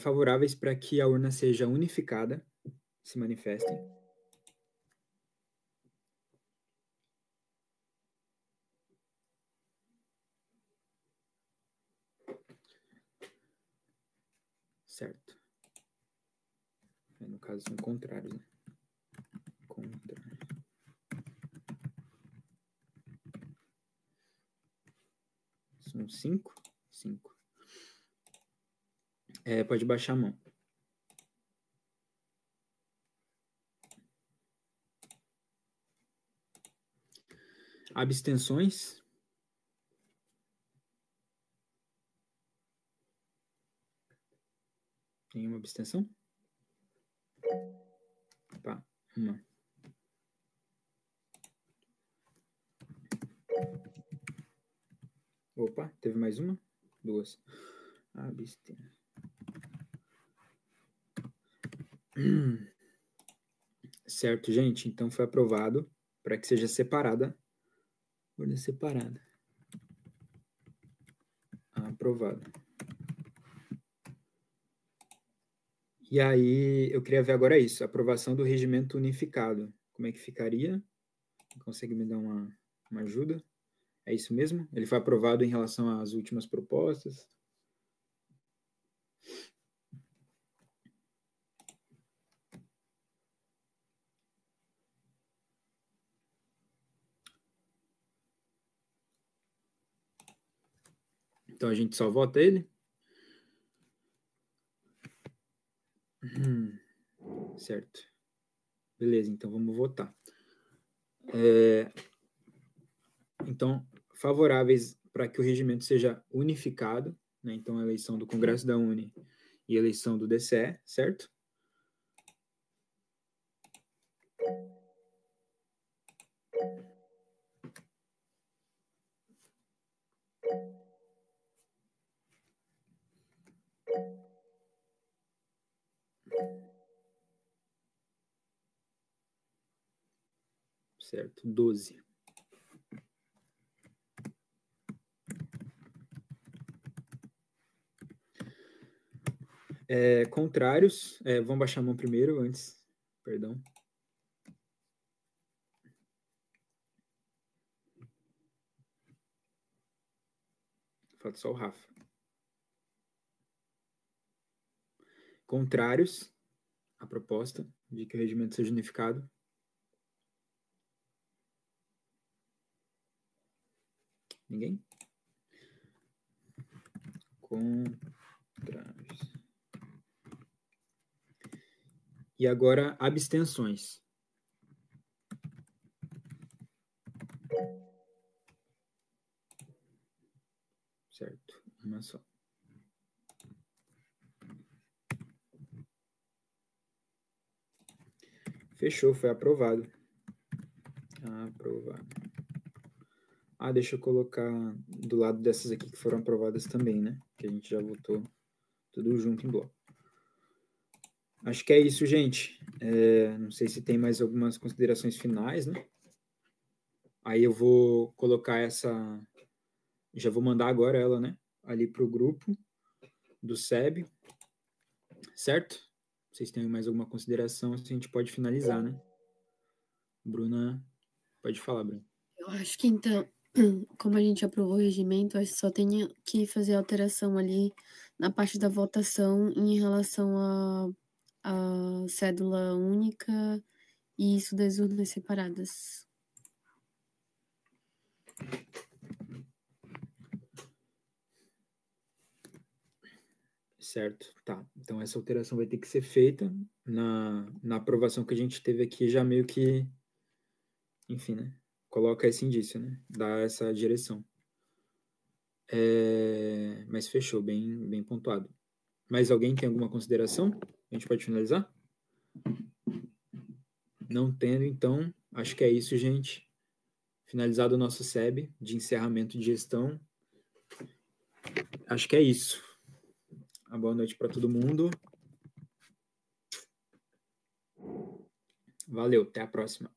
Favoráveis para que a urna seja unificada, se manifestem. Certo. No caso, são contrários, né? Contrário. São 5? 5. Pode baixar a mão. Abstenções? Nenhuma abstenção? Tá, uma. Opa, teve mais uma? 2. Abstenção. Certo, gente. Então foi aprovado para que seja separada. Urna separada. Aprovado. E aí, eu queria ver agora isso. Aprovação do regimento unificado. Como é que ficaria? Consegue me dar uma ajuda? É isso mesmo? Ele foi aprovado em relação às últimas propostas? Então a gente só vota ele? Certo. Beleza, então vamos votar. Então, favoráveis para que o regimento seja unificado, né? Então, a eleição do Congresso da Uni e a eleição do DCE, certo? Certo, 12. Contrários, vamos baixar a mão primeiro, antes, perdão. Falta só o Rafa. Contrários à proposta de que o regimento seja unificado. Ninguém? Contrários. E agora, abstenções. Certo, uma só. Fechou, foi aprovado. Aprovado. Deixa eu colocar do lado dessas aqui que foram aprovadas também, né? Que a gente já votou tudo junto em bloco. Acho que é isso, gente. Não sei se tem mais algumas considerações finais, né? Aí eu vou colocar essa... Já vou mandar agora ela, né? Ali para o grupo do SEB. Certo? Vocês têm mais alguma consideração? A gente pode finalizar, né? Bruna, pode falar, Bruna. Eu acho que então como a gente aprovou o regimento, acho que só tem que fazer alteração ali na parte da votação em relação à cédula única e isso das urnas separadas. Certo, tá. Então essa alteração vai ter que ser feita na aprovação que a gente teve aqui, já meio que, enfim, né? Coloca esse indício, né? Dá essa direção. Mas fechou, bem pontuado. Mais alguém tem alguma consideração? A gente pode finalizar? Não tendo, então, acho que é isso, gente. Finalizado o nosso SEB de encerramento de gestão. Acho que é isso. Uma boa noite para todo mundo. Valeu, até a próxima.